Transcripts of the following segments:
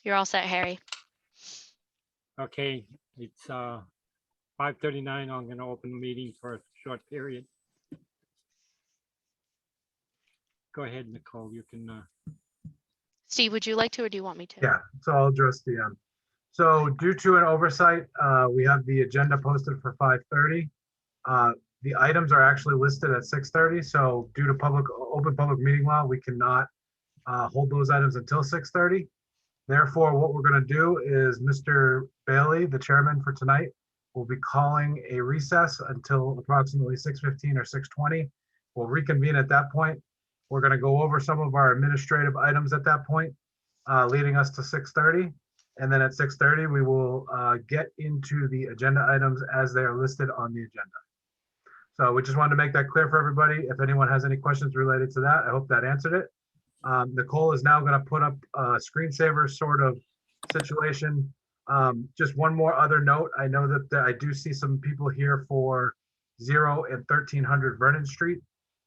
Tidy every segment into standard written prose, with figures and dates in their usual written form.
You're all set, Harry. Okay, it's 5:39. I'm going to open the meeting for a short period. Go ahead, Nicole. You can. Steve, would you like to, or do you want me to? Yeah, so I'll address the, so due to an oversight, we have the agenda posted for 5:30. The items are actually listed at 6:30, so due to open public meeting law, we cannot hold those items until 6:30. Therefore, what we're gonna do is Mr. Bailey, the chairman for tonight, will be calling a recess until approximately 6:15 or 6:20. We'll reconvene at that point. We're gonna go over some of our administrative items at that point, leading us to 6:30. And then at 6:30, we will get into the agenda items as they are listed on the agenda. So we just wanted to make that clear for everybody. If anyone has any questions related to that, I hope that answered it. Nicole is now going to put up a screensaver sort of situation. Just one more other note. I know that I do see some people here for 0 and 1300 Vernon Street.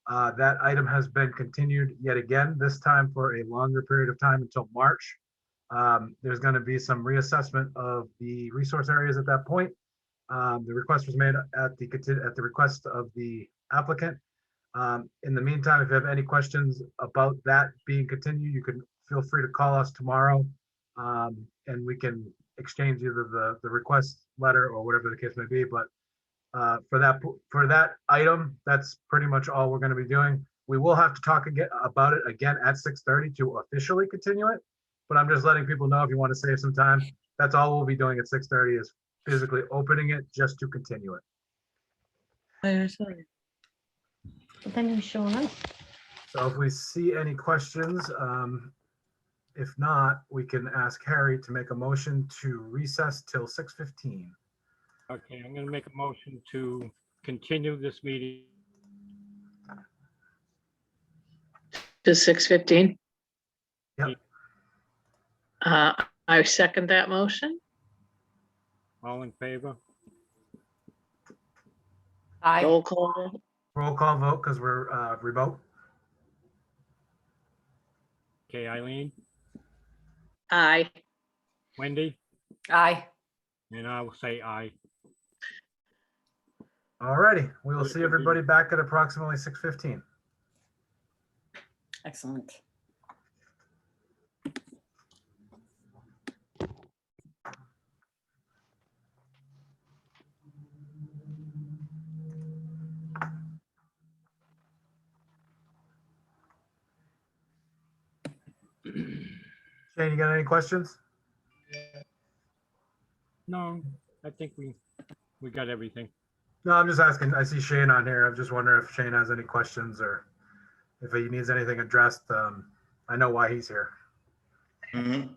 That item has been continued yet again, this time for a longer period of time until March. There's going to be some reassessment of the resource areas at that point. The request was made at the request of the applicant. In the meantime, if you have any questions about that being continued, you can feel free to call us tomorrow, and we can exchange either the request letter or whatever the case may be. But for that item, that's pretty much all we're going to be doing. We will have to talk about it again at 6:30 to officially continue it. But I'm just letting people know if you want to save some time, that's all we'll be doing at 6:30 is physically opening it just to continue it. But then he's showing up. So if we see any questions, if not, we can ask Harry to make a motion to recess till 6:15. Okay, I'm going to make a motion to continue this meeting. To 6:15. Yep. I second that motion. All in favor? Aye. Roll call. Roll call vote because we're remote. Okay, Eileen, Aye. Wendy, Aye. and I will say aye. All righty, we will see everybody back at approximately 6:15. Excellent. Shane, you got any questions? No, I think we got everything. No, I'm just asking. I see Shane on here. I'm just wondering if Shane has any questions or if he needs anything addressed. I know why he's here. Mhm.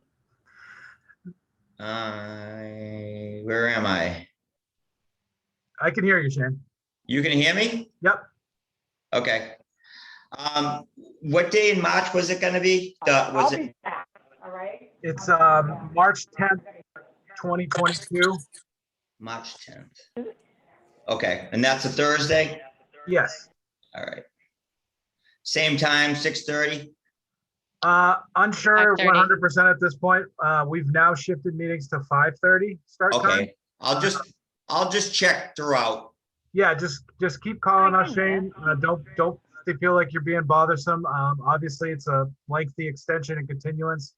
Where am I? I can hear you, Shane. You can hear me? Yep. Okay. What day in March was it gonna be? Was it? All right. It's March 10th, 2022. March 10th. Okay, and that's a Thursday? Yes. All right. Same time, 6:30? Unsure 5:30. 100% at this point. We've now shifted meetings to 5:30 start time. Okay, I'll just check throughout. Yeah, just keep calling us, Shane. Don't feel like you're being bothersome. Obviously, it's a lengthy extension and continuance.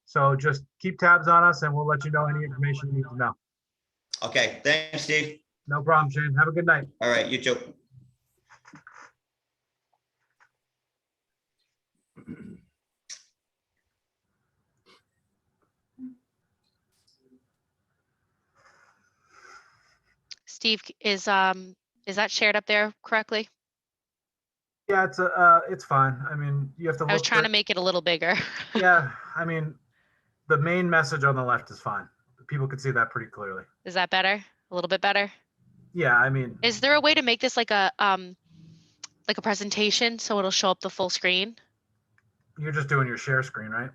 So just keep tabs on us and we'll let you know any information you need to know. Okay, thanks, Steve. No problem, Shane. Have a good night. All right, you too. Steve, is that shared up there correctly? Yeah, it's fine. I mean, you have to look. I was trying to make it a little bigger. Yeah, I mean, the main message on the left is fine. People can see that pretty clearly. Is that better? A little bit better? Yeah, I mean, Is there a way to make this like a presentation so it'll show up the full screen? you're just doing your share screen, right?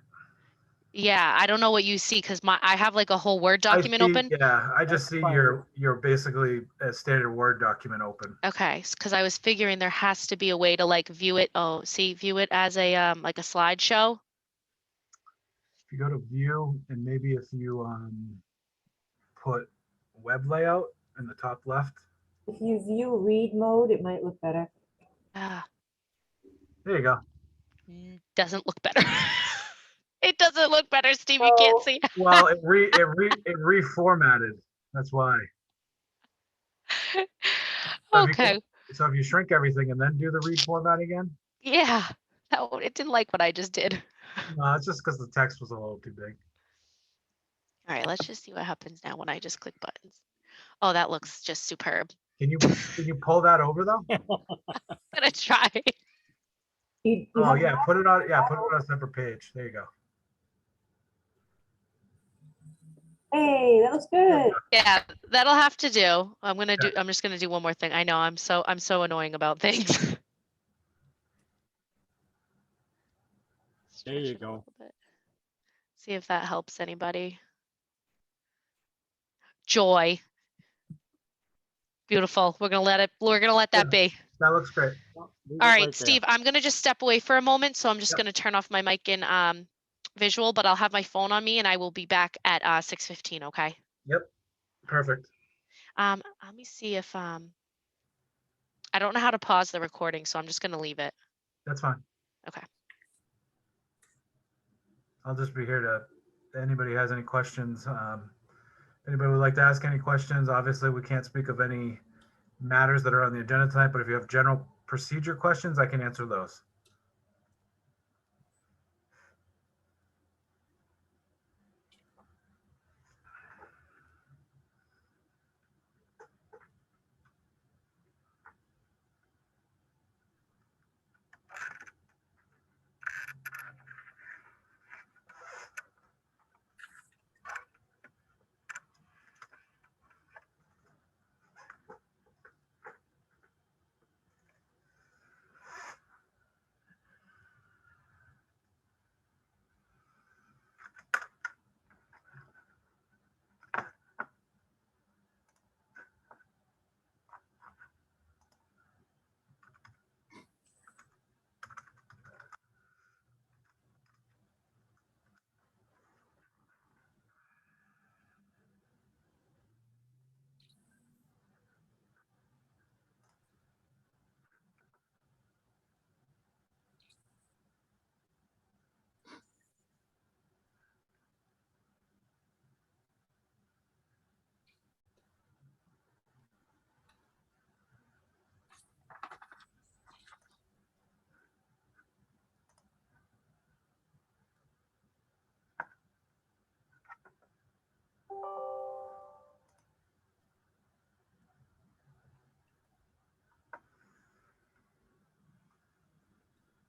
Yeah, I don't know what you see because I have like a whole Word document I see, open. Yeah, I just see your basically a standard Word document open. Okay, because I was figuring there has to be a way to like view it. Oh, see, view it as a like a slideshow. you go to view and maybe if you put web layout in the top left. If you view read mode, it might look better. Ah, There you go. doesn't look better. It doesn't look better, Steve. You can't So- see. Well, it reformatted. That's why. So if you Okay. So if you shrink everything and then do the reformat again, Yeah. It didn't like what I just did. no, it's just because the text was a little too big. All right, let's just see what happens now when I just click buttons. Oh, that looks just superb. Can you pull that over though? I'm gonna try. You Oh have- yeah, put it on a separate page. There you go. Hey, that was good. Yeah, that'll have to do. I'm Okay. just gonna do one more thing. I know I'm so annoying about things. There you Stretch it a go. little bit. See if that helps anybody. Joy. Beautiful. We're gonna let that be. That looks great. Leave All it right, there. Steve, I'm gonna just step away for a moment, so I'm just Yep. gonna turn off my mic and visual, but I'll have my phone on me and I will be back at 6:15, okay? Perfect. Let me see if I don't know how to pause the recording, so I'm just gonna leave it. That's fine. Okay. I'll just be here if anybody has any questions. Anybody would like to ask any questions? Obviously, we can't speak of any matters that are on the agenda tonight, but if you have general procedure questions, I can answer those.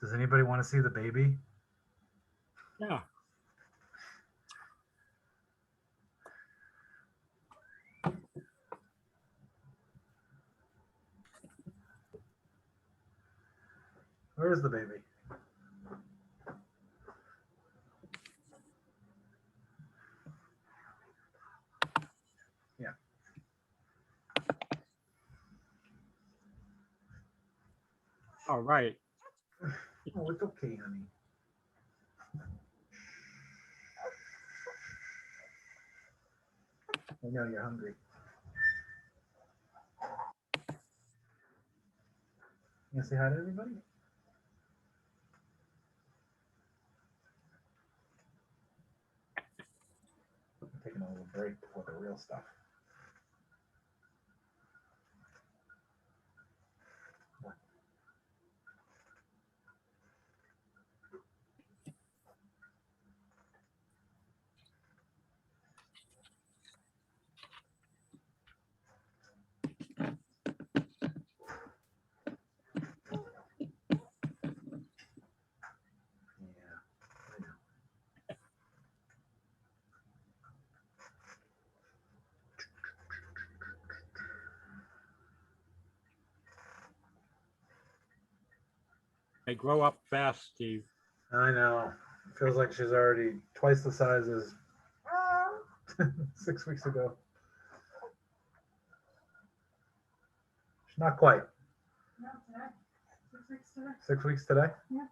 Does anybody want to see the baby? Yeah. Where is the baby? Yeah. All right. Oh, it's okay, honey. I know you're hungry. You gonna say hi to everybody? I'm taking a little break before the real stuff. Yeah, I know. They grow up fast, Steve. I know. It feels like she's already twice the size as 6 weeks ago. She's not quite. No, today. 6 weeks today. 6 weeks today? Yeah.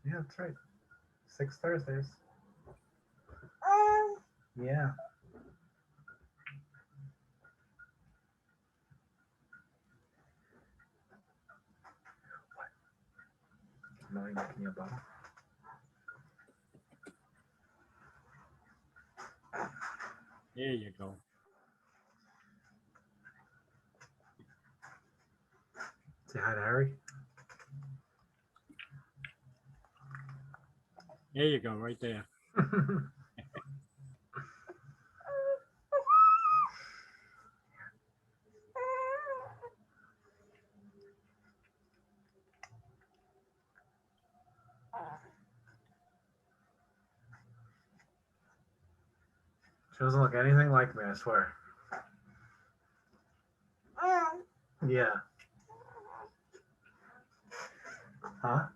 Yeah, that's right. 6 Thursdays. Yeah. No, you're making your bottle. There you go. Say hi to Harry. There you go, right there. She doesn't look anything like me, I swear. Yeah. Huh?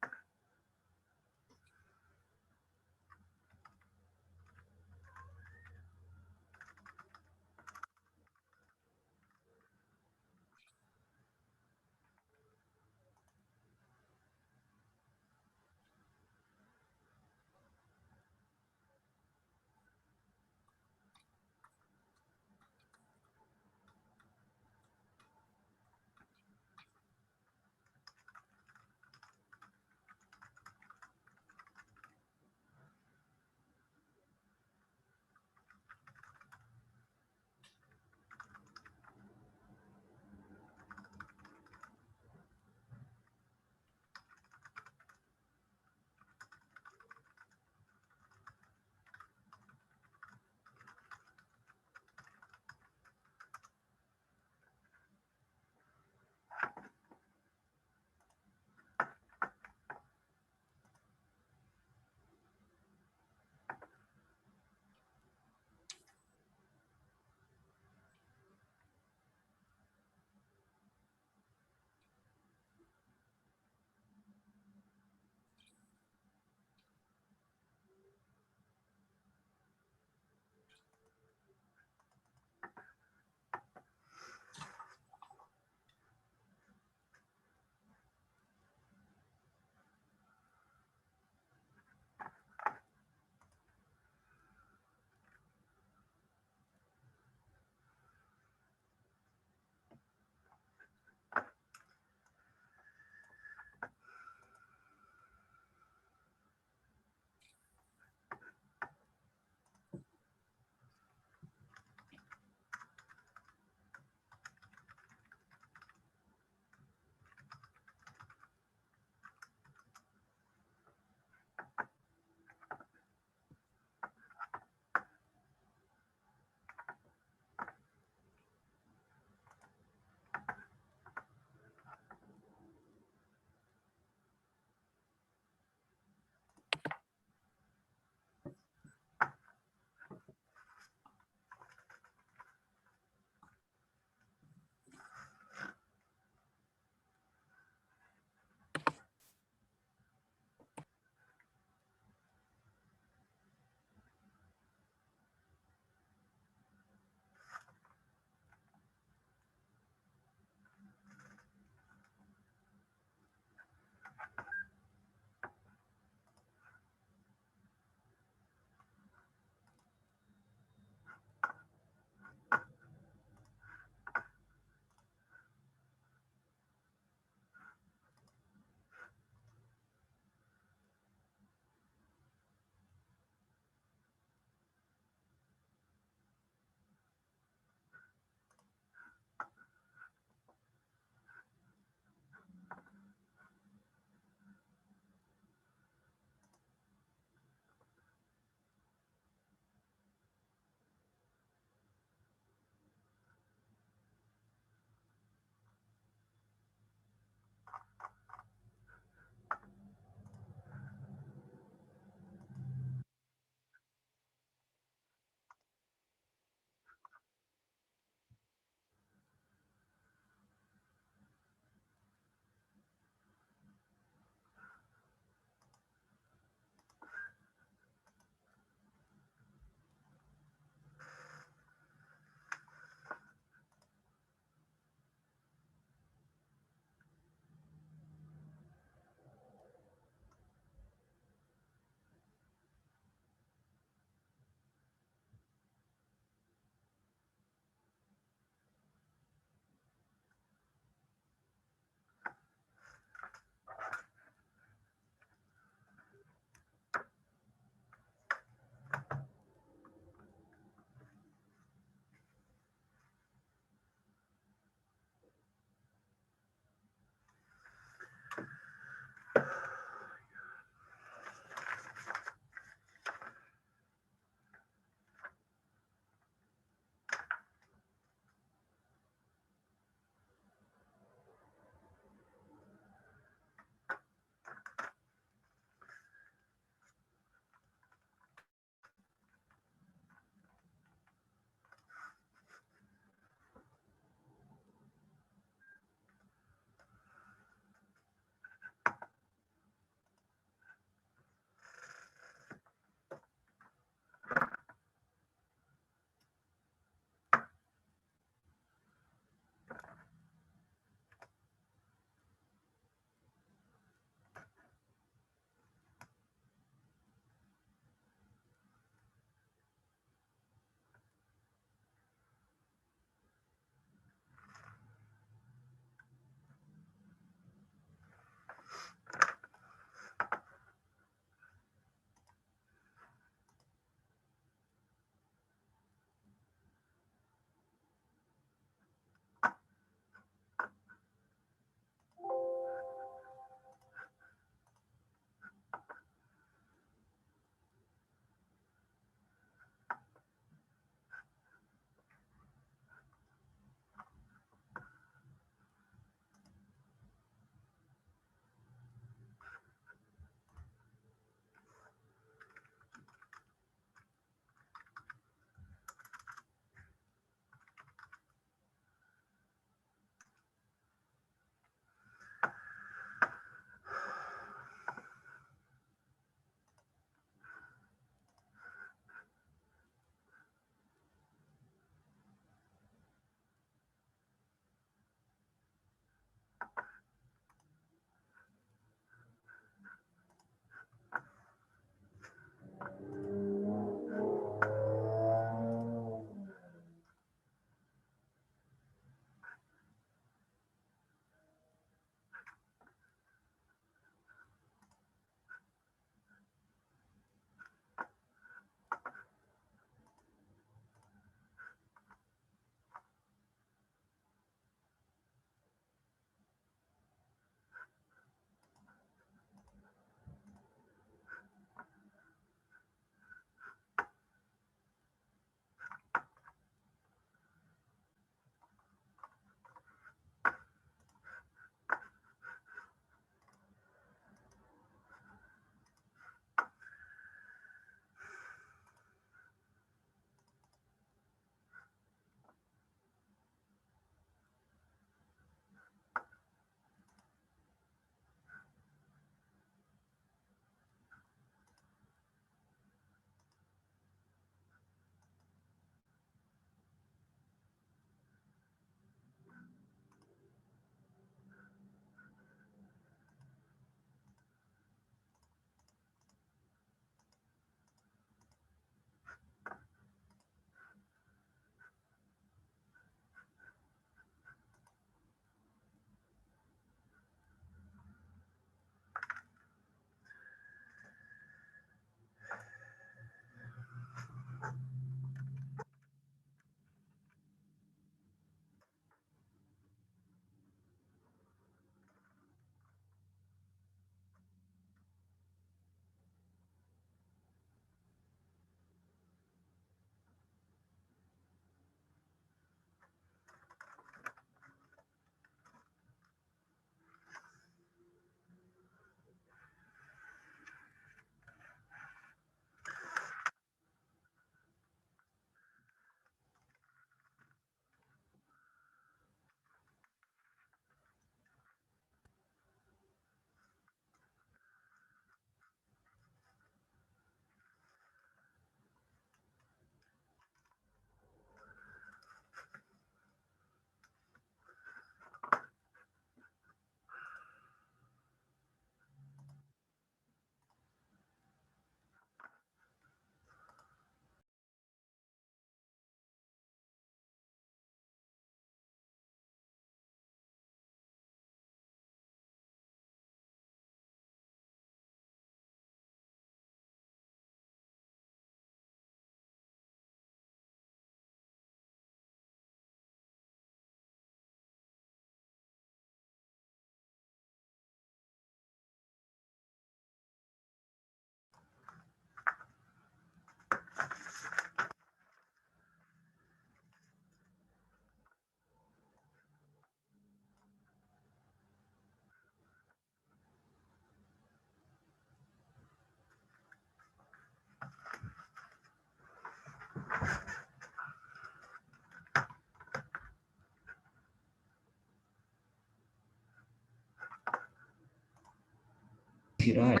computer. I-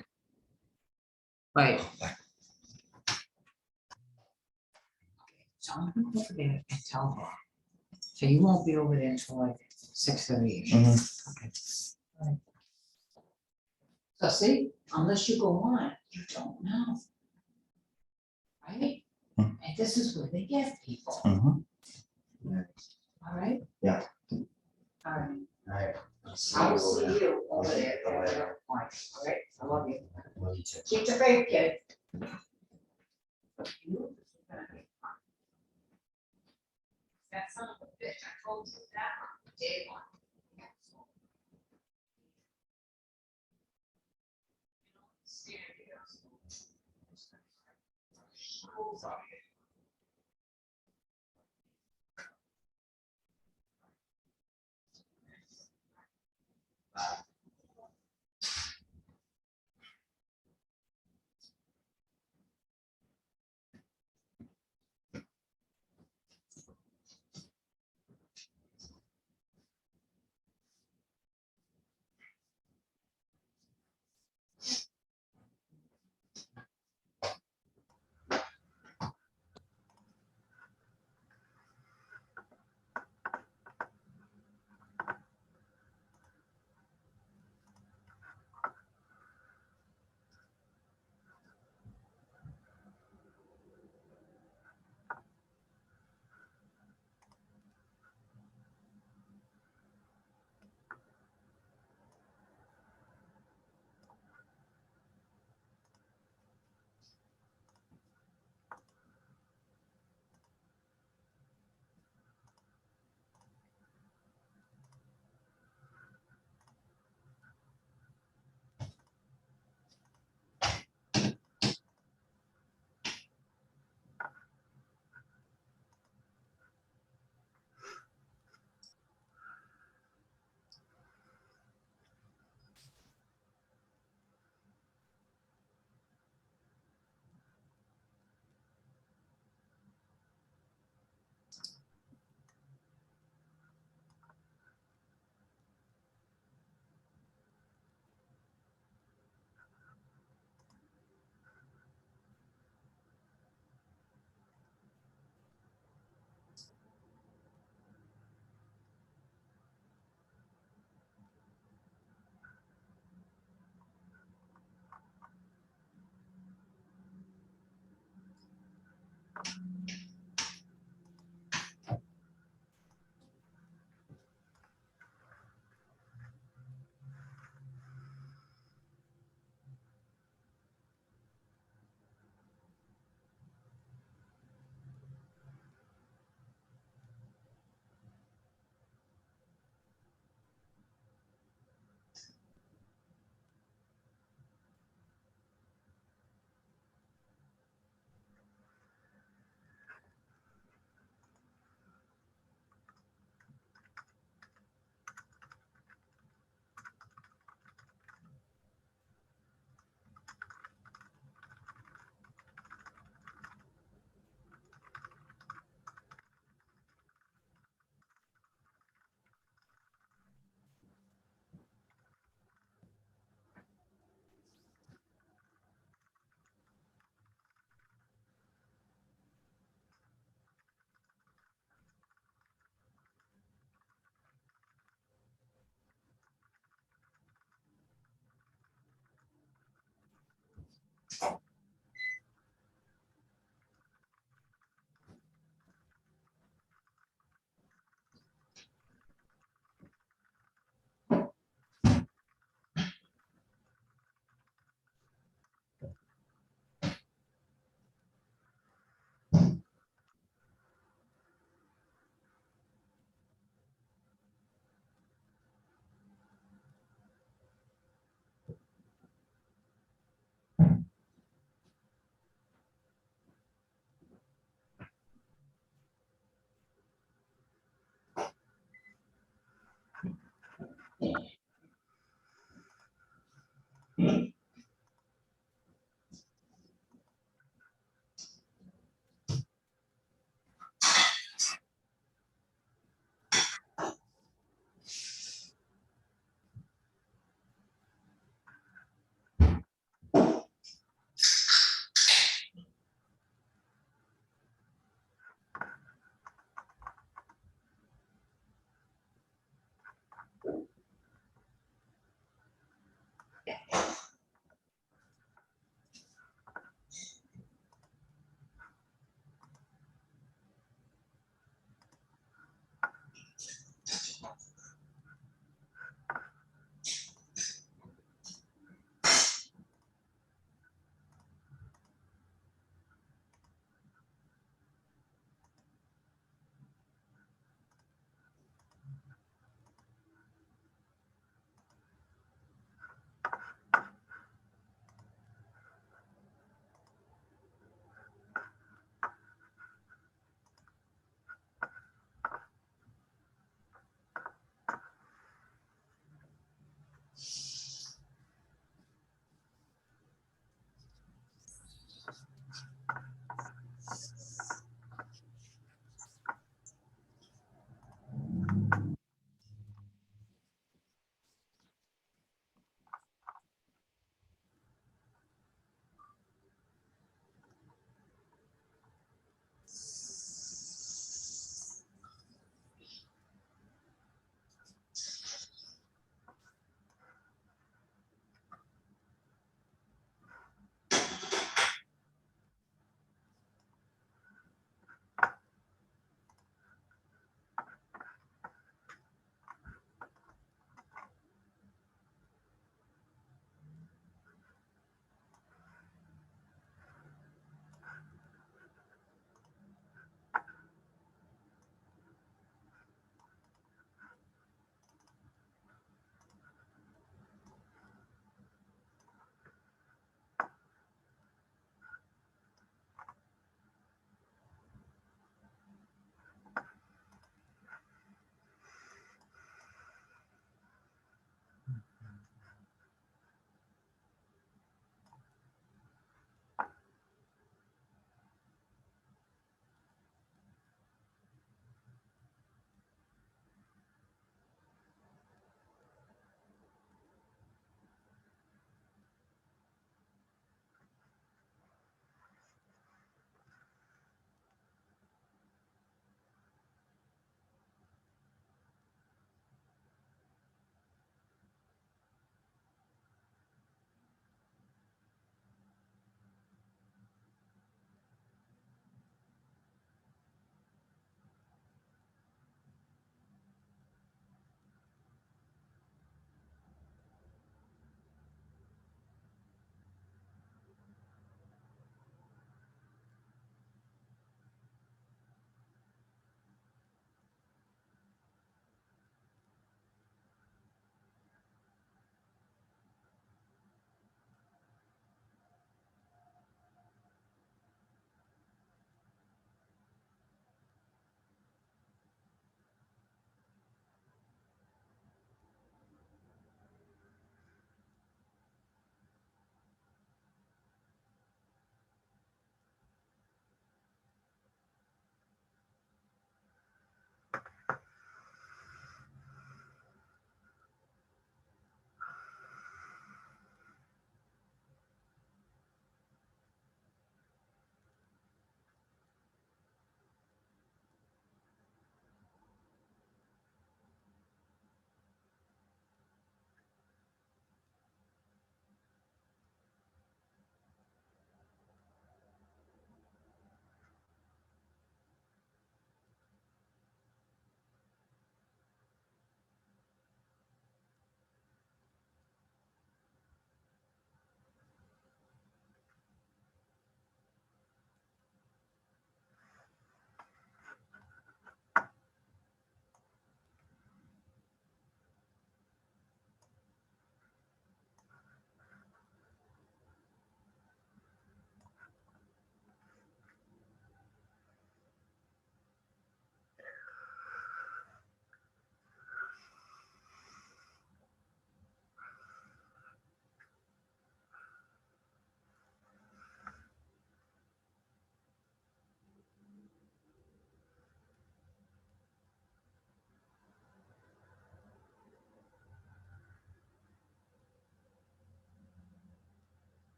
Right, What? so I'm gonna go over there and tell her. So you won't be over there until like 6:30. Mhm. Okay. All right. So see, unless you go on, you don't know. Right? Hmm. And this is where they get people, Mhm. all right? Yeah. All right. Alright. I will see you over there at that point, all right? I love you. Keep the faith, kid. You- That son of a bitch, I told you that on day one.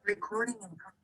Recording in progress.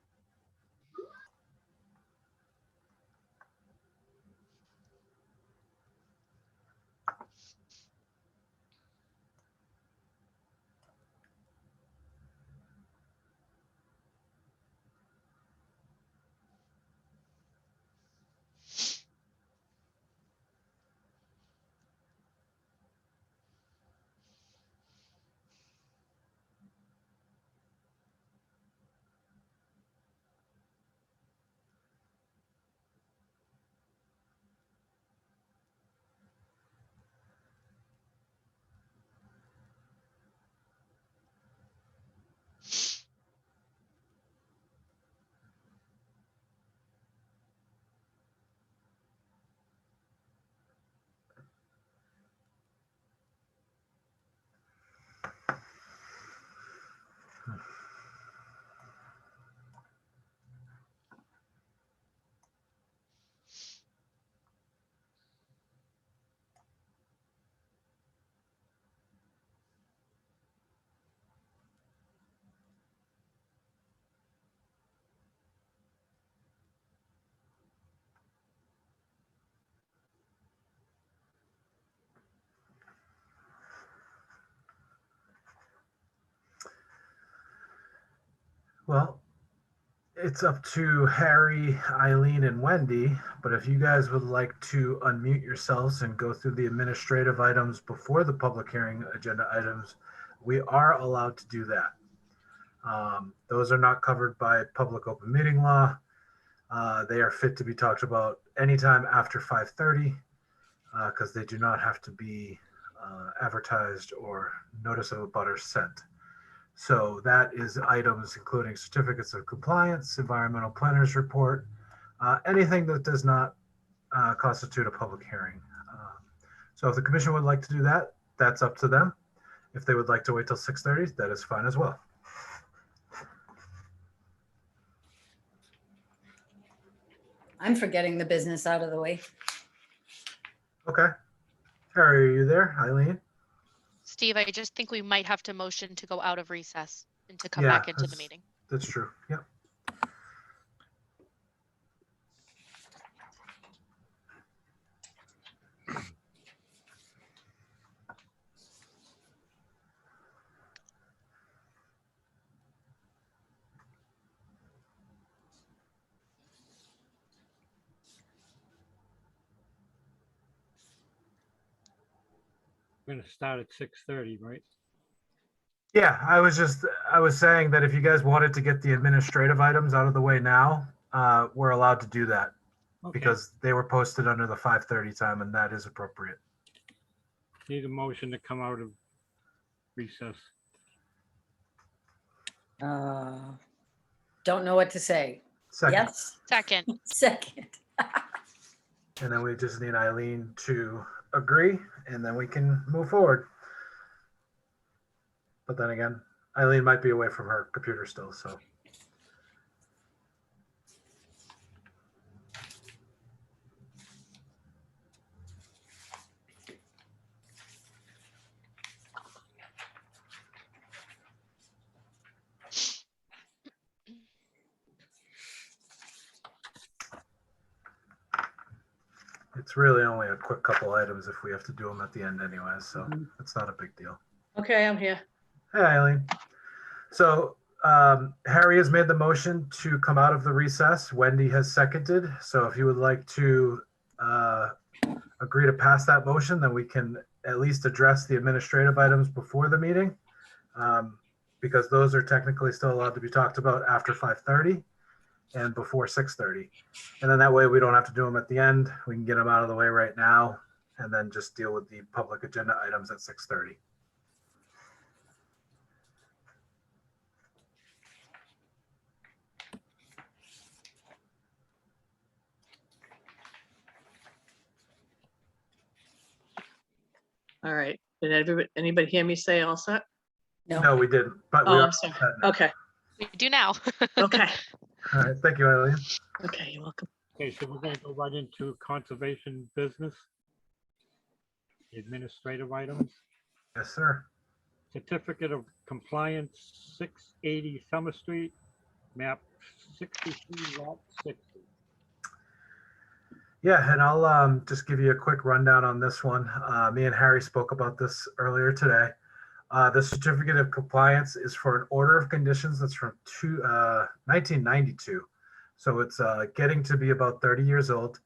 Well, it's up to Harry, Eileen, and Wendy, but if you guys would like to unmute yourselves and go through the administrative items before the public hearing agenda items, we are allowed to do that. Those are not covered by public open meeting law. They are fit to be talked about anytime after 5:30 because they do not have to be advertised or notice of abutters sent. So that is items including certificates of compliance, environmental planners report, anything that does not constitute a public hearing. So if the commission would like to do that, that's up to them. If they would like to wait till 6:30, that is fine as well. I'm for getting the business out of the way. Okay. Harry, are you there? Eileen? Steve, I just think we might have to motion to go out of recess and to come Yeah, back into the that's- meeting. That's true. Yep. We're gonna start at 6:30, right? Yeah, I was saying that if you guys wanted to get the administrative items out of the way now, we're allowed to do that Okay. because they were posted under the 5:30 time and that is appropriate. Need a motion to come out of recess. Don't know what to say. Second. Yes, Second, second. And then we just need Eileen to agree and then we can move forward. But then again, Eileen might be away from her computer still, so. It's really only a quick couple items if we have to do them at the end anyway, so Mhm. it's not a big deal. Okay, I'm here. Hey, Eileen. So Harry has made the motion to come out of the recess. Wendy has seconded. So if you would like to agree to pass that motion, then we can at least address the administrative items before the meeting. Because those are technically still allowed to be talked about after 5:30 and before 6:30. And then that way we don't have to do them at the end. We can get them out of the way right now and then just deal with the public agenda items at 6:30. All right. Did anybody hear me say all set? No, we didn't, but we Oh, are I'm sorry. set now. Okay, we do now. okay, All right, thank you, Eileen. okay, you're welcome. Okay, so we're gonna go right into conservation business. Administrative items. Yes, sir. Certificate of compliance, 680 Summer Street. map 63, lot 60. Yeah, and I'll just give you a quick rundown on this one. Me and Harry spoke about this earlier today. The certificate of compliance is for an order of conditions that's from 1992. So it's getting to be about 30 years old.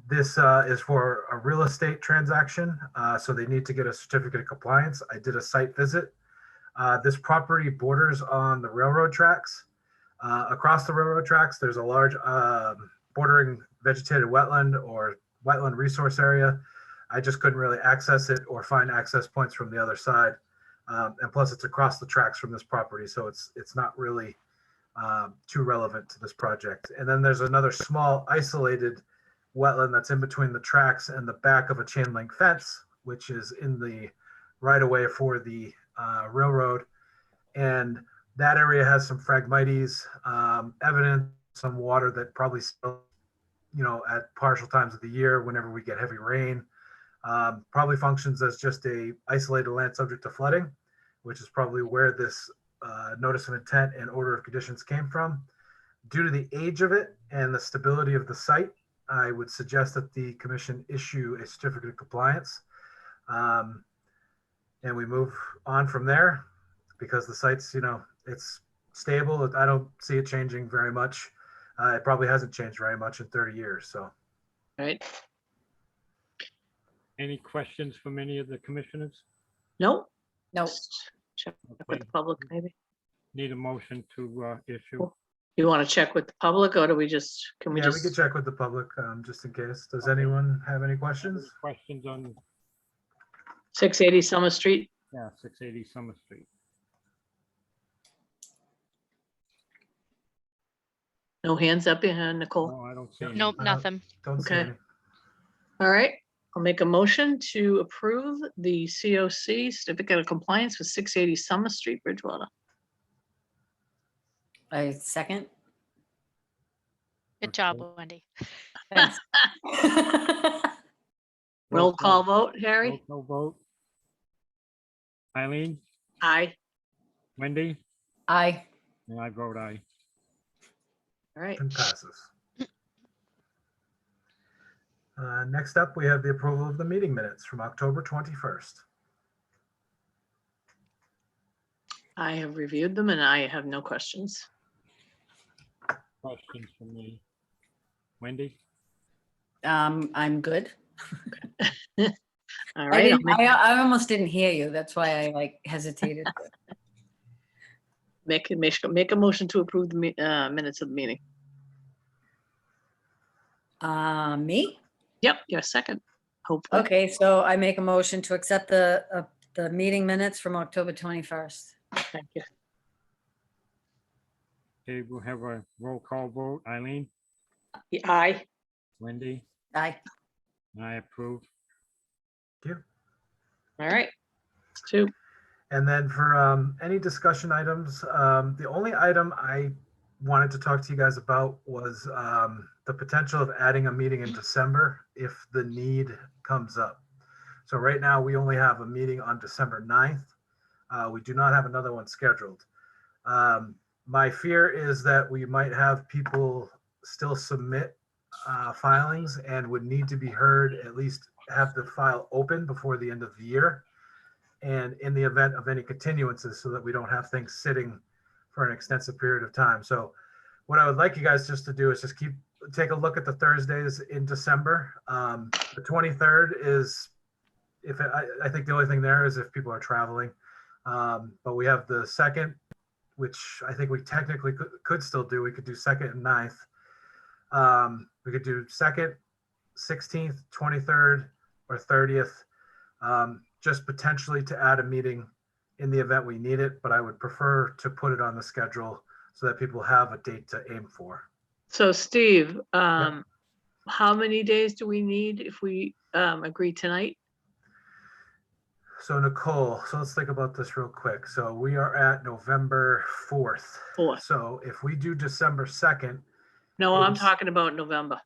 This is for a real estate transaction, so they need to get a certificate of compliance. I did a site visit. This property borders on the railroad tracks. Across the railroad tracks, there's a large bordering vegetated wetland or wetland resource area. I just couldn't really access it or find access points from the other side. And plus it's across the tracks from this property, so it's not really too relevant to this project. And then there's another small isolated wetland that's in between the tracks and the back of a chain link fence, which is in the right of way for the railroad. And that area has some phragmites, evidence, some water that probably spills, at partial times of the year whenever we get heavy rain. Probably functions as just a isolated land subject to flooding, which is probably where this notice of intent and order of conditions came from. Due to the age of it and the stability of the site, I would suggest that the commission issue a certificate of compliance. And we move on from there because the site's, it's stable. I don't see it changing very much. It probably hasn't changed very much in 30 years. So, Right? Any questions from any of the commissioners? Nope. Nope. Check with Okay. the public, maybe. Need a motion to issue? Cool. You want to check with the public, or do we just, can we yeah, we just? could check with the public just in case. Does Okay. anyone have any Any questions? questions on, 680 Summer Street? 680 Summer Street? No hands up behind Nicole. No, I don't see any. Nope, don't- nothing. Don't see Okay. any. All right, I'll make a motion to approve the COC certificate of compliance with 680 Summer Street, Bridgewater. I second. Good job, Wendy. Thanks. Roll call vote, Harry? Roll call vote. Eileen, Aye. Wendy, Aye. and I vote aye. All right, And passes. Next up, we have the approval of the meeting minutes from October 21st. I have reviewed them and I have no questions. Questions from me? Wendy? I'm good. All I right, I'll didn't, I almost didn't hear you. That's why I like hesitated. make a motion to approve the minutes of the meeting. Me? Yep, you're second, hopefully. Okay, so I make a motion to accept the meeting minutes from October 21st. Thank you. Okay, we'll have a roll call vote. Eileen, Aye. Wendy, Aye. and I approve. Thank you. All right. 2. And then for any discussion items, the only item I wanted to talk to you guys about was the potential of adding a meeting in December if the need comes up. So right now we only have a meeting on December 9th. We do not have another one scheduled. My fear is that we might have people still submit filings and would need to be heard, at least have the file open before the end of the year. And in the event of any continuances, so that we don't have things sitting for an extensive period of time. So what I would like you guys just to do is just take a look at the Thursdays in December. The 23rd is, I think the only thing there is if people are traveling. But we have the 2nd, which I think we technically could still do. We could do 2nd and 9th. We could do 2nd, 16th, 23rd, or 30th. Just potentially to add a meeting in the event we need it, but I would prefer to put it on the schedule so that people have a date to aim for. So Steve, how many days do we need if we agree tonight? So Nicole, so let's think about this real quick. So we are at November 4th. 4th. So if we do December 2nd, No, I'm Yes. talking about November.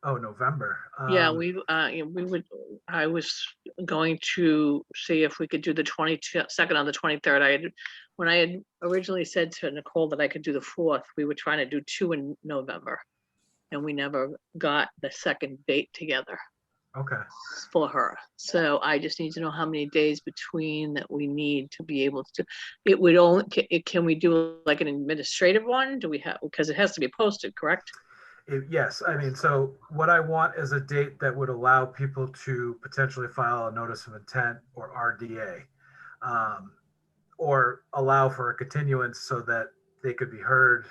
Oh, November. Yeah, we would, I was going to see if we could do the 22nd on the 23rd. When I had originally said to Nicole that I could do the 4th, we were trying to do 2 in November. And we never got the second date together Okay. for her. So I just need to know how many days between that we need to be able to, it would only, can we do like an administrative one? Do we have, because it has to be posted, correct? Yes, I mean, so what I want is a date that would allow people to potentially file a notice of intent or RDA, or allow for a continuance so that they could be heard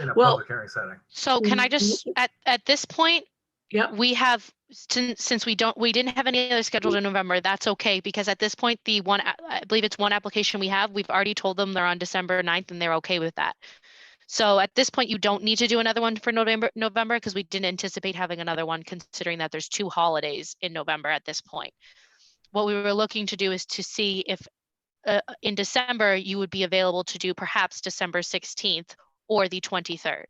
in a Well- public hearing setting. So can I just, at this point, Yep. we have, since we didn't have any other scheduled in November, that's okay, because at this point, I believe it's one application we have, we've already told them they're on December 9th and they're okay with that. So at this point, you don't need to do another one for November, because we didn't anticipate having another one, considering that there's 2 holidays in November at this point. What we were looking to do is to see if in December, you would be available to do perhaps December 16th or the 23rd.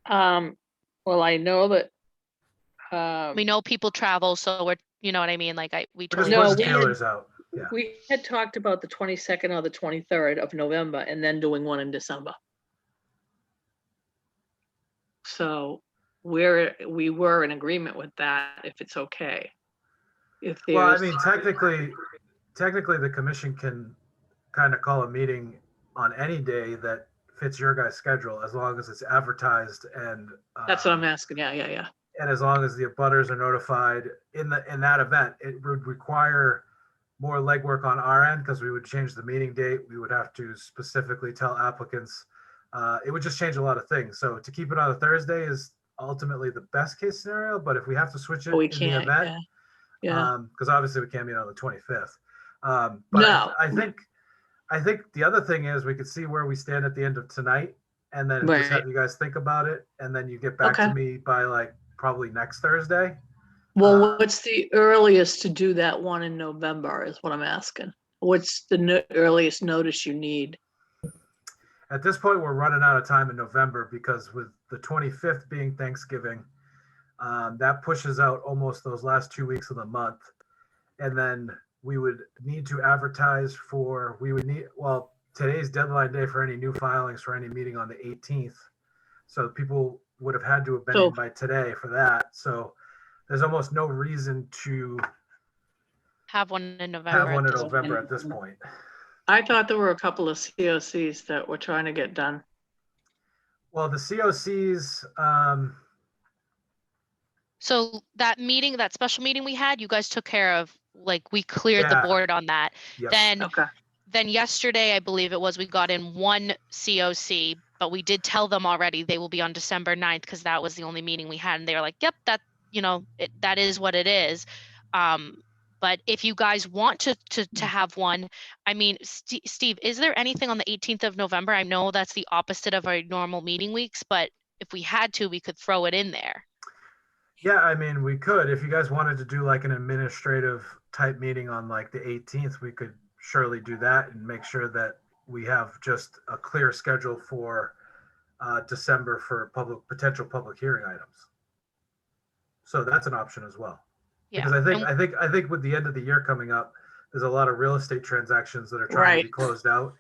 Well, I know that, We know people travel, so we're, you know what I mean? Like we We're just totally No, putting we had- feelers out. Yeah. we had talked about the 22nd or the 23rd of November and then doing one in December. So we were in agreement with that, if it's okay. If Well, I there's, mean, technically the commission can kind of call a meeting on any day that fits your guys' schedule, as long as it's advertised and that's what I'm asking. Yeah. and as long as the abutters are notified in that event. It would require more legwork on our end because we would change the meeting date. We would have to specifically tell applicants. It would just change a lot of things. So to keep it on a Thursday is ultimately the best case scenario. But if we have to switch it We in the can't, event, yeah. because obviously we can't meet on the 25th. But No. I think the other thing is we could see where we stand at the end of tonight, and then just have Right. you guys think about it, and then you get back to Okay. me by like probably next Thursday. Well, what's the earliest to do that one in November is what I'm asking. What's the earliest notice you need? At this point, we're running out of time in November because with the 25th being Thanksgiving, that pushes out almost those last 2 weeks of the month. And then we would need to advertise well, today's deadline day for any new filings for any meeting on the 18th. So people would have had to have been in by today for that. So there's almost no reason to have one in November. have one in at this November at this point. I thought there were a couple of COCs that we're trying to get done. Well, the COCs, So that meeting, that special meeting we had, you guys took care of, like we cleared Yeah. the board on that. yep. Okay. Then yesterday, I believe it was, we got in 1 COC, but we did tell them already they will be on December 9th because that was the only meeting we had. And they were like, yep, that, that is what it is. But if you guys want to have one, I mean, Steve, is there anything on the 18th of November? I know that's the opposite of our normal meeting weeks, but if we had to, we could throw it in there. Yeah, I mean, we could, if you guys wanted to do like an administrative type meeting on like the 18th, we could surely do that and make sure that we have just a clear schedule for December for potential public hearing items. So that's an option as well. Yeah. Because and- I think with the end of the year coming up, there's a lot of real estate transactions that are trying to be Right. closed out.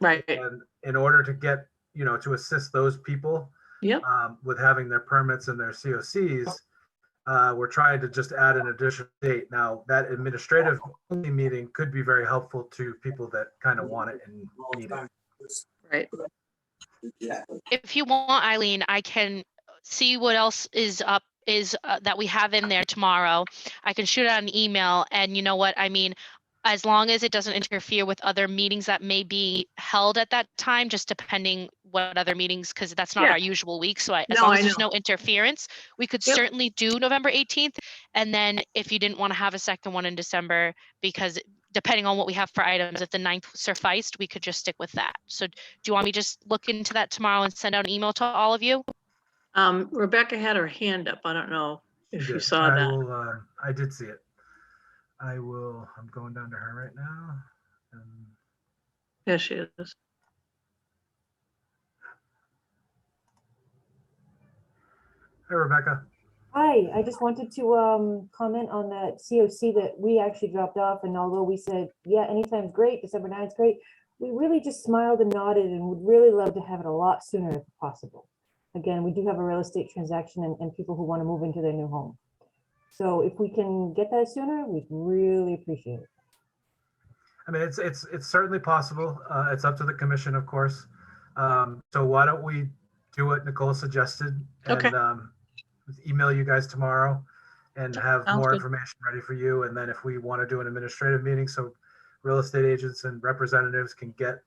Right. And in order to get, to assist those people Yep. with having their permits and their COCs, we're trying to just add an additional date. Now, that administrative only meeting could be very helpful to people that kind of want it and need it. Right. If you want, Eileen, I can see what else is up that we have in there tomorrow. I can shoot out an email, and you know what I mean, as long as it doesn't interfere with other meetings that may be held at that time, just depending what other meetings, because that's not Yeah. our usual week. So as No, long I as there's know. no interference, we could Yep. certainly do November 18th. And then if you didn't want to have a second one in December, because depending on what we have for items, if the 9th sufficed, we could just stick with that. So do you want me to just look into that tomorrow and send out an email to all of you? Rebecca had her hand up. I don't know if you Did. saw that. I did see it. I'm going down to her right now. There she is. Hey, Rebecca. Hi, I just wanted to comment on that COC that we actually dropped off, and although we said, yeah, anytime's great, December 9th 's great, we really just smiled and nodded and would really love to have it a lot sooner if possible. Again, we do have a real estate transaction and people who want to move into their new home. So if we can get that sooner, we'd really appreciate it. I mean, it's certainly possible. It's up to the commission, of course. So why don't we do what Nicole suggested Okay. and email you guys tomorrow and have Sounds more good. information ready for you. And then if we want to do an administrative meeting, so real estate agents and representatives can get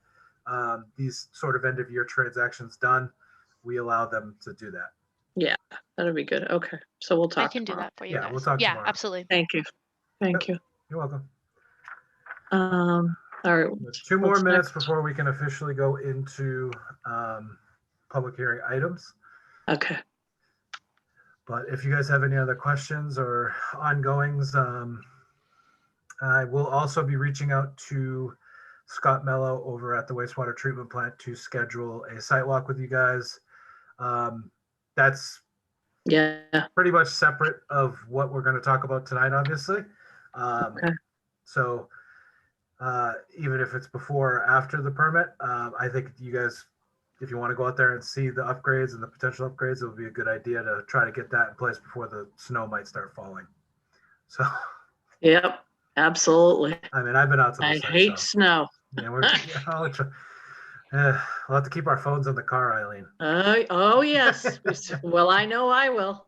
these sort of end of year transactions done, we allow them to do that. That'd be good. Okay, so we'll I talk can do tomorrow. that for you Yeah, guys. we'll talk Yeah, tomorrow. absolutely. Thank you. Thank you. You're welcome. All right. There's 2 more what's minutes next? before we can officially go into public hearing items. Okay. But if you guys have any other questions or ongoings, I will also be reaching out to Scott Mello over at the wastewater treatment plant to schedule a site walk with you guys. That's Yeah, pretty much separate of what we're going to talk about tonight, obviously. Okay. So even if it's before or after the permit, I think you guys, if you want to go out there and see the upgrades and the potential upgrades, it would be a good idea to try to get that in place before the snow might start falling. So, yep, absolutely. I mean, I've been out to the I site, hate so snow. yeah, we'll have to keep our phones in the car, Eileen. Oh, yes. Well, I know I will.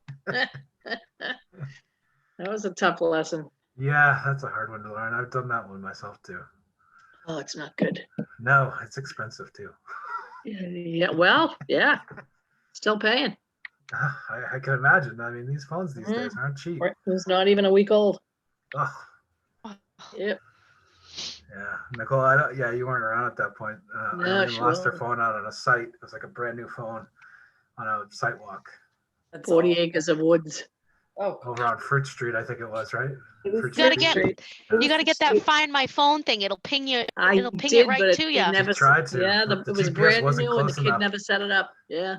That was a tough lesson. Yeah, that's a hard one to learn. I've done that one myself too. Oh, it's not good. No, it's expensive too. Yeah, well, yeah, still paying. I can imagine. I mean, these phones these days aren't cheap. It's not even a week old. Ugh. Yep. Yeah, Nicole, yeah, you weren't around at that point. No, Eileen she lost her wasn't. phone out on a site. It was like a brand new phone on a site walk That's 40 all. acres of woods. Oh, over on Fruit Street, I think it was, right? It was Fruit You gotta Street. get, you gotta get that Find My Phone thing. It'll ping you. I It'll ping did, it right but to it you. never, tried to, yeah, but the it was GPS brand wasn't new and the close kid enough. never set it up. Yeah.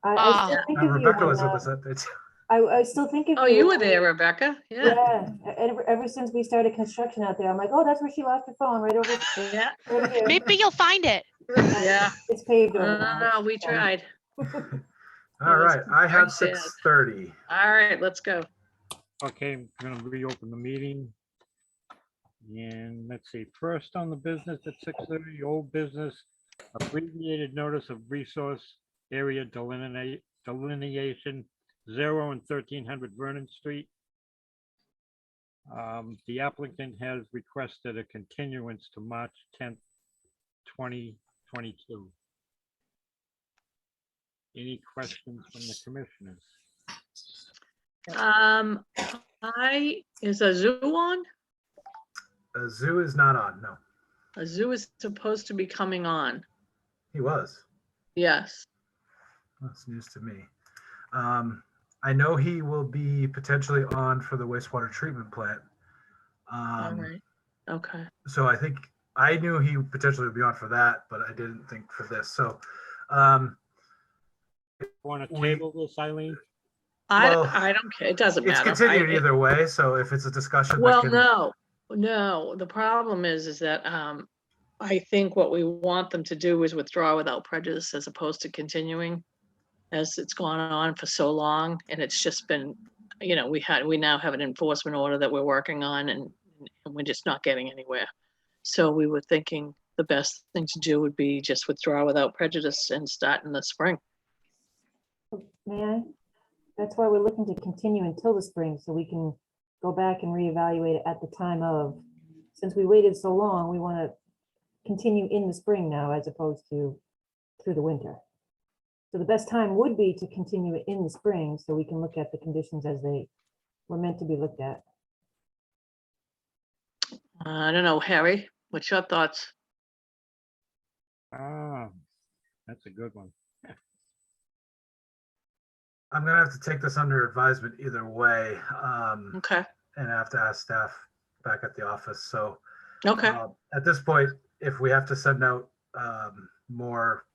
I still Ah. think of you Rebecca when, was with us that day too. I still think of Oh, you you when were there, Rebecca. Yeah. Yeah, ever since we started construction out there, I'm like, oh, that's where she lost her phone, right over Yeah. right here. Maybe you'll find it. Yeah. It's paved over now. No, we tried. All right, I have very sad. 6:30. All right, let's go. Okay, I'm gonna reopen the meeting. And let's see, first on the business at 6:30, old business, abbreviated notice of resource area delineation, 0 and 1300 Vernon Street. The applicant has requested a continuance to March 10th, 2022. Any questions from the commissioners? Is a zoo on? A zoo is not on. No, A zoo is supposed to be coming on. he was. Yes. That's news to me. I know he will be potentially on for the wastewater treatment plant. All right. Okay. So I think I knew he potentially would be on for that, but I didn't think for this. So, Want to We- table this, Eileen? Well, I don't care. It doesn't it's matter. continued either way. So if it's a discussion, Well, that can, no. The problem is that I think what we want them to do is withdraw without prejudice as opposed to continuing, as it's gone on for so long, and it's just been, we now have an enforcement order that we're working on, and we're just not getting anywhere. So we were thinking the best thing to do would be just withdraw without prejudice and start in the spring. May I? That's why we're looking to continue until the spring, so we can go back and reevaluate it at the time of, since we waited so long, we want to continue in the spring now as opposed to through the winter. So the best time would be to continue it in the spring, so we can look at the conditions as they were meant to be looked at. I don't know, Harry, what's your thoughts? Ah, that's a good one. I'm gonna have to take this under advisement either way, Okay, and I have to ask staff back at the office. So okay, at this point, if we have to send out more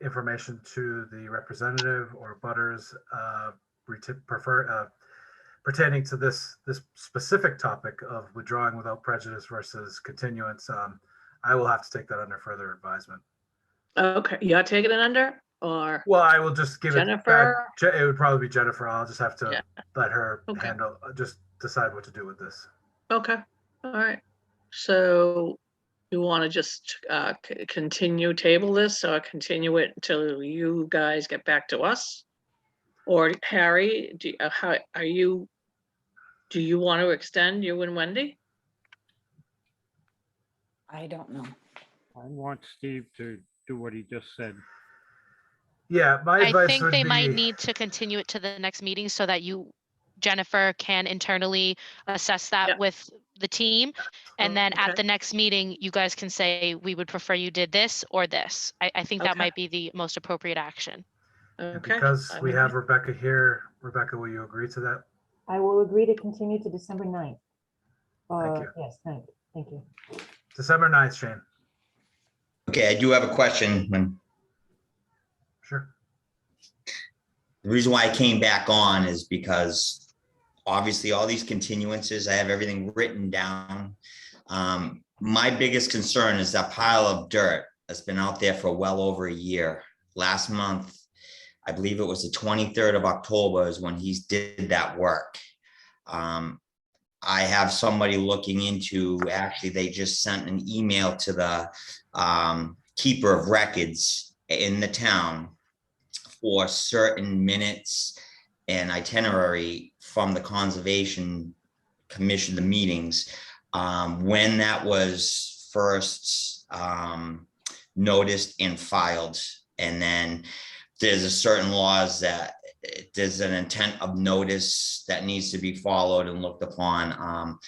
information to the representative or butters, we prefer pertaining to this specific topic of withdrawing without prejudice versus continuance, I will have to take that under further advisement. Okay, you're taking it under, or, Well, I will just give it back. Jennifer? It would probably be Jennifer. I'll just have to Yeah. let her Okay. handle, just decide what to do with this. okay, all right. So you want to just continue table this or continue it until you guys get back to us? Or Harry, how are you? Do you want to extend, you and Wendy? I don't know. I want Steve to do what he just said. Yeah, my I advice think would they be. might need to continue it to the next meeting so that you, Jennifer, can internally assess Yeah. that with the team. And then at Okay. the next meeting, you guys can say, we would prefer you did this or this. I think that Okay. might be the most appropriate action. And Okay. because I'm we with have you. Rebecca here, Rebecca, will you agree to that? I will agree to continue to December 9th. Thank you. Yes, 9th. Thank you. December 9th, Shane. Okay, I do have a question. Sure. The reason why I came back on is because obviously all these continuances, I have everything written down. My biggest concern is that pile of dirt that's been out there for well over a year. Last month, I believe it was the 23rd of October is when he did that work. I have somebody looking into, actually, they just sent an email to the keeper of records in the town for certain minutes and itinerary from the Conservation Commission, the meetings, when that was first noticed and filed. And then there's a certain laws that there's an intent of notice that needs to be followed and looked upon.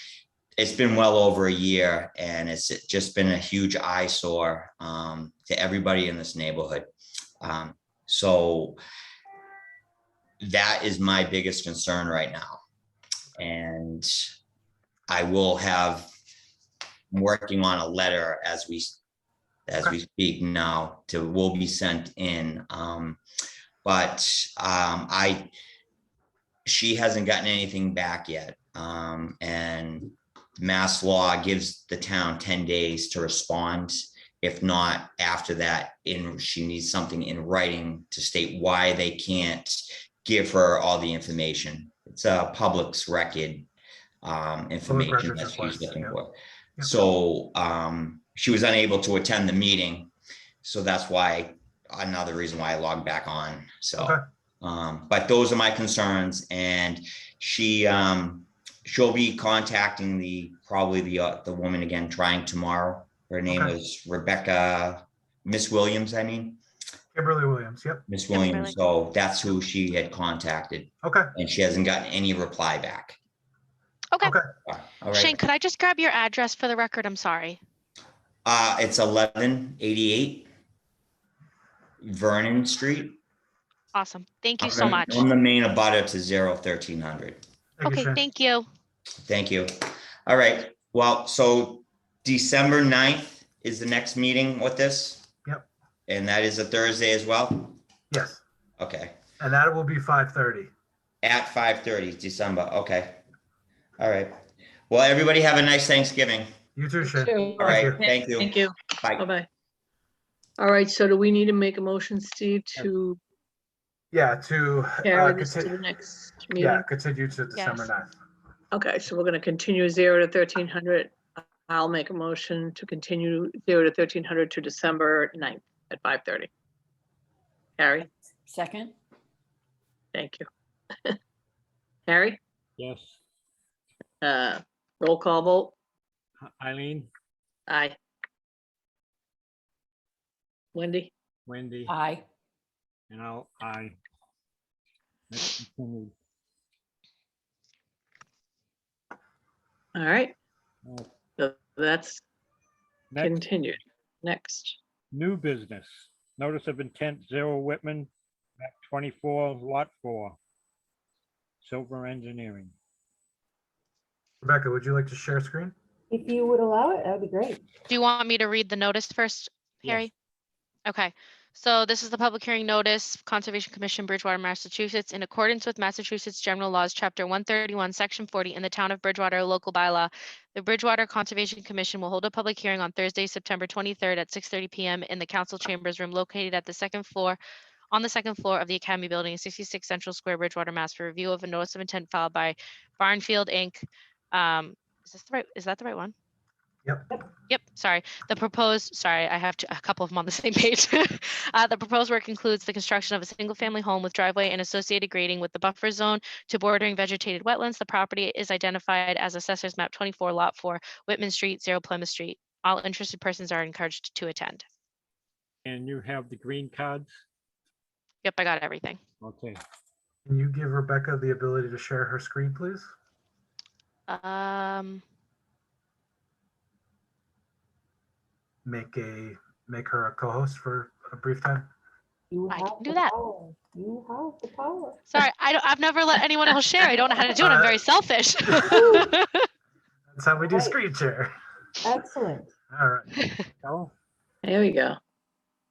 It's been well over a year and it's just been a huge eyesore to everybody in this neighborhood. So that is my biggest concern right now. And I will have, I'm working on a letter as we speak now will be sent in. She hasn't gotten anything back yet. And mass law gives the town 10 days to respond. If not, after that, she needs something in writing to state why they can't give her all the information. It's a public's record information records that she's request, looking yeah. for. Yeah. So she was unable to attend the meeting. So that's why, another reason why I logged back on. So, Okay. but those are my concerns, and she'll be contacting probably the woman again, trying tomorrow. Her name Okay. was Rebecca, Miss Williams, I mean. Kimberly Williams, yep. Miss Kimberly. Williams, so that's who she had contacted, Okay, and she hasn't gotten any reply back. Okay. okay. All Shane, right, could I just grab your address for the record? I'm sorry. it's 1188 Vernon Street. Awesome. Thank you so much. I'm the main abutter to 01300. Thank you, Okay, Shane. thank you. Thank you. All right, well, so December 9th is the next meeting with this? Yep. And that is a Thursday as well? Yes, Okay, and that will be 5:30. at 5:30, December, okay. All right, well, everybody have a nice Thanksgiving. You too, Shane. All All right, thank you. Thank you. Bye. Bye-bye. All right, so do we need to make a motion, Steve, to Yeah, to carry this to the continue. next Yeah, meeting? continue to December Yes. 9th. Okay, so we're gonna continue 0 to 1300. I'll make a motion to continue 0 to 1300 to December 9th at 5:30. Harry, Second? thank you. Harry, Yes. roll call vote, Eileen, aye. Wendy, Wendy, Aye. and I. Let's continue. all right, Uh, so that's Next, continued. Next, new business. Notice of intent, 0 Whitman, map 24, lot 4. Silver Engineering. Rebecca, would you like to share screen? If you would allow it, that would be great. Do you want me to read the notice first, Yes. Harry? Okay, So this is the public hearing notice, Conservation Commission, Bridgewater, Massachusetts, in accordance with Massachusetts General Laws, Chapter 131, Section 40, in the Town of Bridgewater local bylaw. The Bridgewater Conservation Commission will hold a public hearing on Thursday, September 23rd at 6:30 p.m. in the council chambers room located at the second floor, on the second floor of the Academy Building, 66 Central Square, Bridgewater, Mass. For review of a notice of intent filed by Barnfield Inc. Is that the right one? Yep, sorry. I have a couple of them on the same page. The proposed work includes the construction of a single-family home with driveway and associated grading with the buffer zone to bordering vegetated wetlands. The property is identified as Assessors Map 24, Lot 4, Whitman Street, 0 Plymouth Street. All interested persons are encouraged to attend. And you have the green cards? Yep, I got everything. Okay. Can you give Rebecca the ability to share her screen, please? Make her a co-host for a brief time. You I have can do the that. power. You have the power. Sorry, I've never let anyone else share. I don't know how to do it. I'm very selfish. That's how we do Right. screen share. Excellent. All right. Oh, There we go.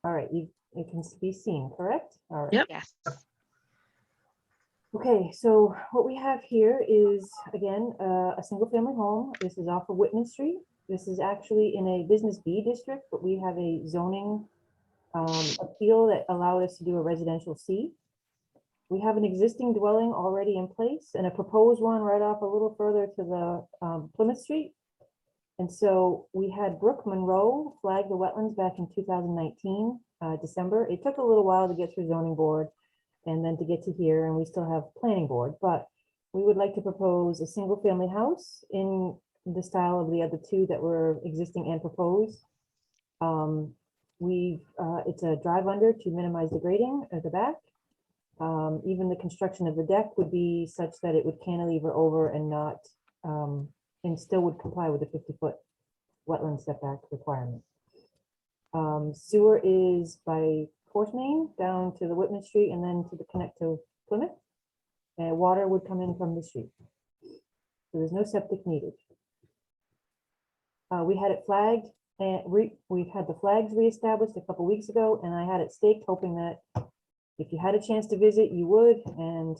All right, it can be seen, correct? All right. Yep. Yes. Okay, so what we have here is, again, a single family home. This is off of Whitman Street. This is actually in a business B district, but we have a zoning appeal that allowed us to do a residential C. We have an existing dwelling already in place and a proposed one right off a little further to the Plymouth Street. And so we had Brooke Monroe flag the wetlands back in 2019, December. It took a little while to get through zoning board and then to get to here, and we still have planning board, but we would like to propose a single family house in the style of the other two that were existing and proposed. It's a drive under to minimize the grading at the back. Even the construction of the deck would be such that it would cantilever over and not, and still would comply with the 50-foot wetland setback requirement. Sewer is by Force Main down to the Whitman Street and then to the connect to Plymouth. And water would come in from the street. So there's no septic needed. We had it flagged and we've had the flags reestablished a couple weeks ago, and I had it staked hoping that if you had a chance to visit, you would. And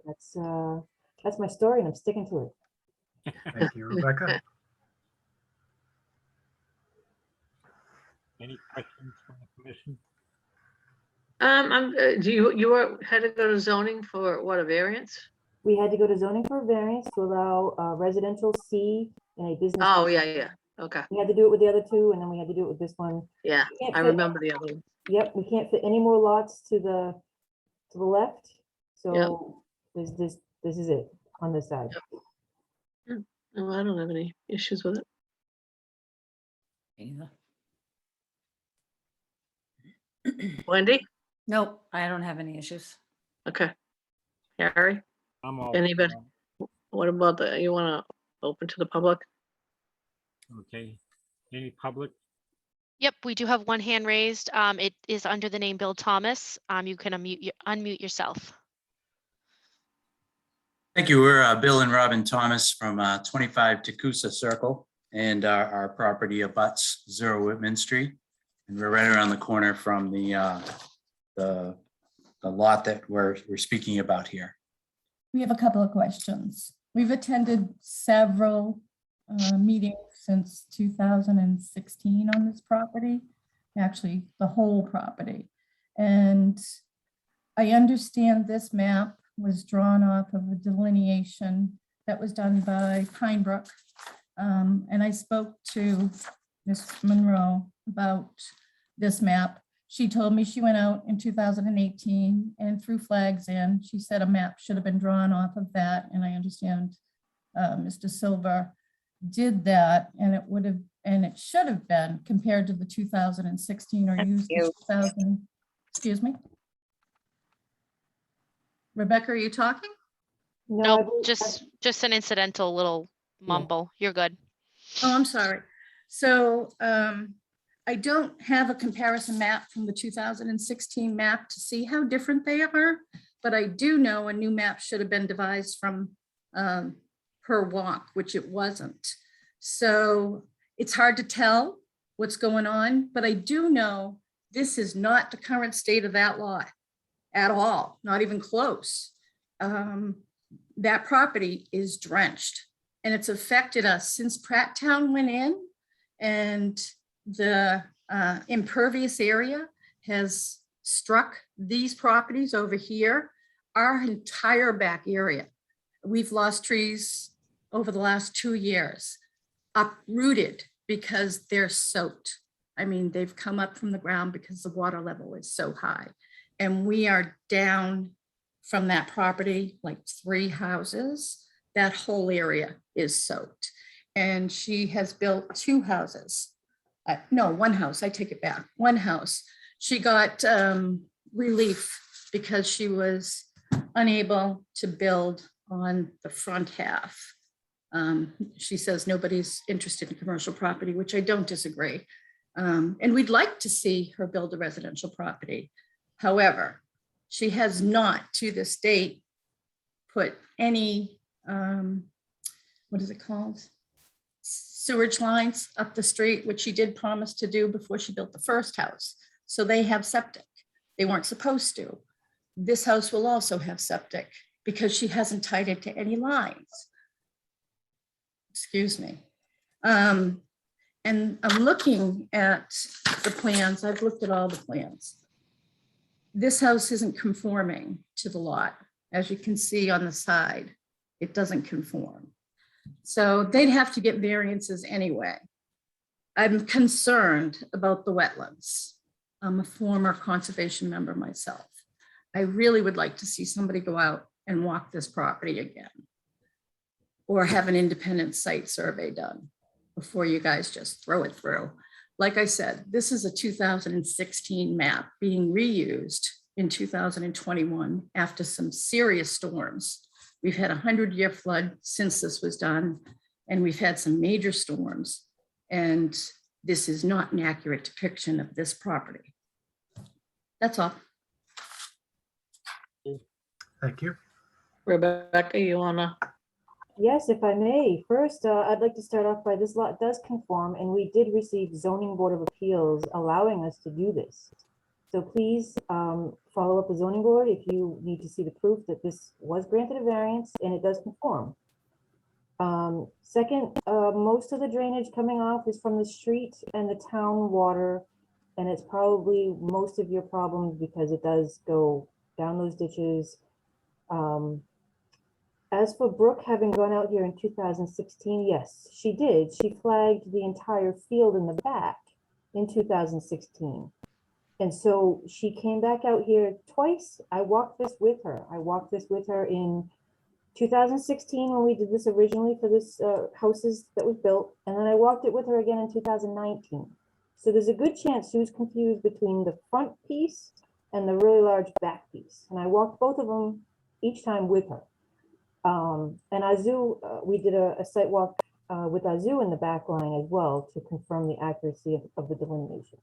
that's my story, and I'm sticking to it. Thank you, Rebecca. any questions from the commission? Had to go to zoning for what, a variance? We had to go to zoning for a variance to allow residential C in a business. Oh, yeah, okay, We had to do it with the other two, and then we had to do it with this one. yeah, We can't I fit- remember the other one. Yep, we can't fit any more lots to the left. So this is it on this side. No, I don't have any issues with it. Either. Wendy? Nope, I don't have any issues. Okay. Harry, I'm all. Anybody? what about you want to open to the public? Okay, any public? Yep, we do have one hand raised. It is under the name Bill Thomas. You can unmute yourself. Thank you. We're Bill and Robin Thomas from 25 Tecumseh Circle, and our property abuts 0 Whitman Street. And we're right around the corner from the lot that we're speaking about here. We have a couple of questions. We've attended several meetings since 2016 on this property, actually the whole property. And I understand this map was drawn off of a delineation that was done by Pinebrook. And I spoke to Ms. Monroe about this map. She told me she went out in 2018 and threw flags in. She said a map should have been drawn off of that. And I understand Mr. Silver did that, and it should have been compared to the 2016 or used the 2000. Excuse me. Rebecca, are you talking? No, I Nope, believe- just an incidental little mumble. You're good. Oh, I'm sorry. So I don't have a comparison map from the 2016 map to see how different they are, but I do know a new map should have been devised from per walk, which it wasn't. So it's hard to tell what's going on, but I do know This is not the current state of that lot at all, not even close. That property is drenched, and it's affected us since Pratttown went in, and the impervious area has struck these properties over here, our entire back area. We've lost trees over the last 2 years, uprooted because they're soaked. I mean, they've come up from the ground because the water level is so high. And we are down from that property, like 3 houses. That whole area is soaked. And she has built 2 houses. No, 1 house, I take it back, 1 house. She got relief because she was unable to build on the front half. She says nobody's interested in commercial property, which I don't disagree. And we'd like to see her build a residential property. However, she has not to this date put any, what is it called? Sewage lines up the street, which she did promise to do before she built the first house. So they have septic. They weren't supposed to. This house will also have septic because she hasn't tied it to any lines. Excuse me. And I'm looking at the plans. I've looked at all the plans. This house isn't conforming to the lot. As you can see on the side, it doesn't conform. So they'd have to get variances anyway. I'm concerned about the wetlands. I'm a former conservation member myself. I really would like to see somebody go out and walk this property again, or have an independent site survey done before you guys just throw it through. Like I said, this is a 2016 map being reused in 2021 after some serious storms. We've had a 100-year flood since this was done, and we've had some major storms. And this is not an accurate depiction of this property. That's all. Thank you. Rebecca, you wanna? Yes, if I may. First, I'd like to start off by this lot does conform, and we did receive zoning board of appeals allowing us to do this. So please follow up the zoning board if you need to see the proof that this was granted a variance and it does conform. Second, most of the drainage coming off is from the street and the town water, and it's probably most of your problems because it does go down those ditches. As for Brooke having gone out here in 2016, yes, she did. She flagged the entire field in the back in 2016. And so she came back out here twice. I walked this with her. I walked this with her in 2016 when we did this originally for this houses that was built. And then I walked it with her again in 2019. So there's a good chance she was confused between the front piece and the really large back piece. And I walked both of them each time with her. And Azu, we did a site walk with Azu in the back line as well to confirm the accuracy of the delineation.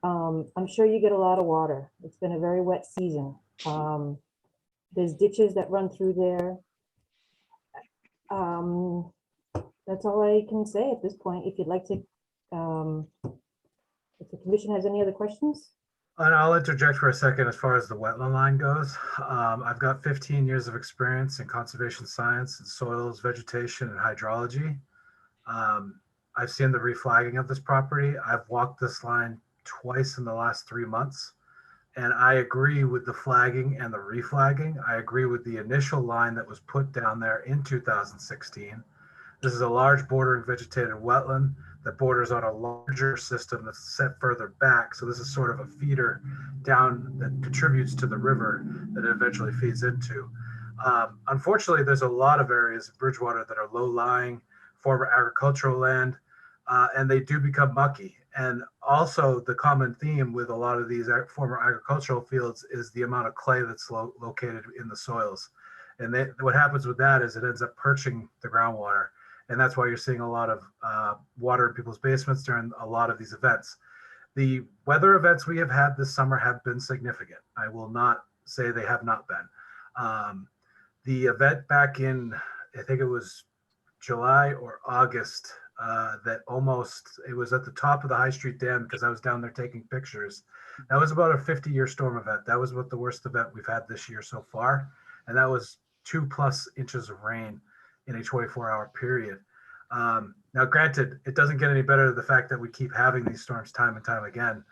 I'm sure you get a lot of water. It's been a very wet season. There's ditches that run through there. That's all I can say at this point. If you'd like to, if the commission has any other questions? And I'll interject for a second as far as the wetland line goes. I've got 15 years of experience in conservation science and soils, vegetation, and hydrology. I've seen the reflagging of this property. I've walked this line twice in the last 3 months. And I agree with the flagging and the reflagging. I agree with the initial line that was put down there in 2016. This is a large bordering vegetated wetland that borders on a larger system that's set further back. So this is sort of a feeder down that contributes to the river that it eventually feeds into. Unfortunately, there's a lot of areas in Bridgewater that are low-lying, former agricultural land, and they do become mucky. And also the common theme with a lot of these former agricultural fields is the amount of clay that's located in the soils. And what happens with that is it ends up perching the groundwater. And that's why you're seeing a lot of water in people's basements during a lot of these events. The weather events we have had this summer have been significant. I will not say they have not been. The event back in, I think it was July or August that it was at the top of the High Street Dam because I was down there taking pictures. That was about a 50-year storm event. That was about the worst event we've had this year so far. And that was 2+ inches of rain in a 24-hour period. Now, granted, it doesn't get any better the fact that we keep having these storms time and time again.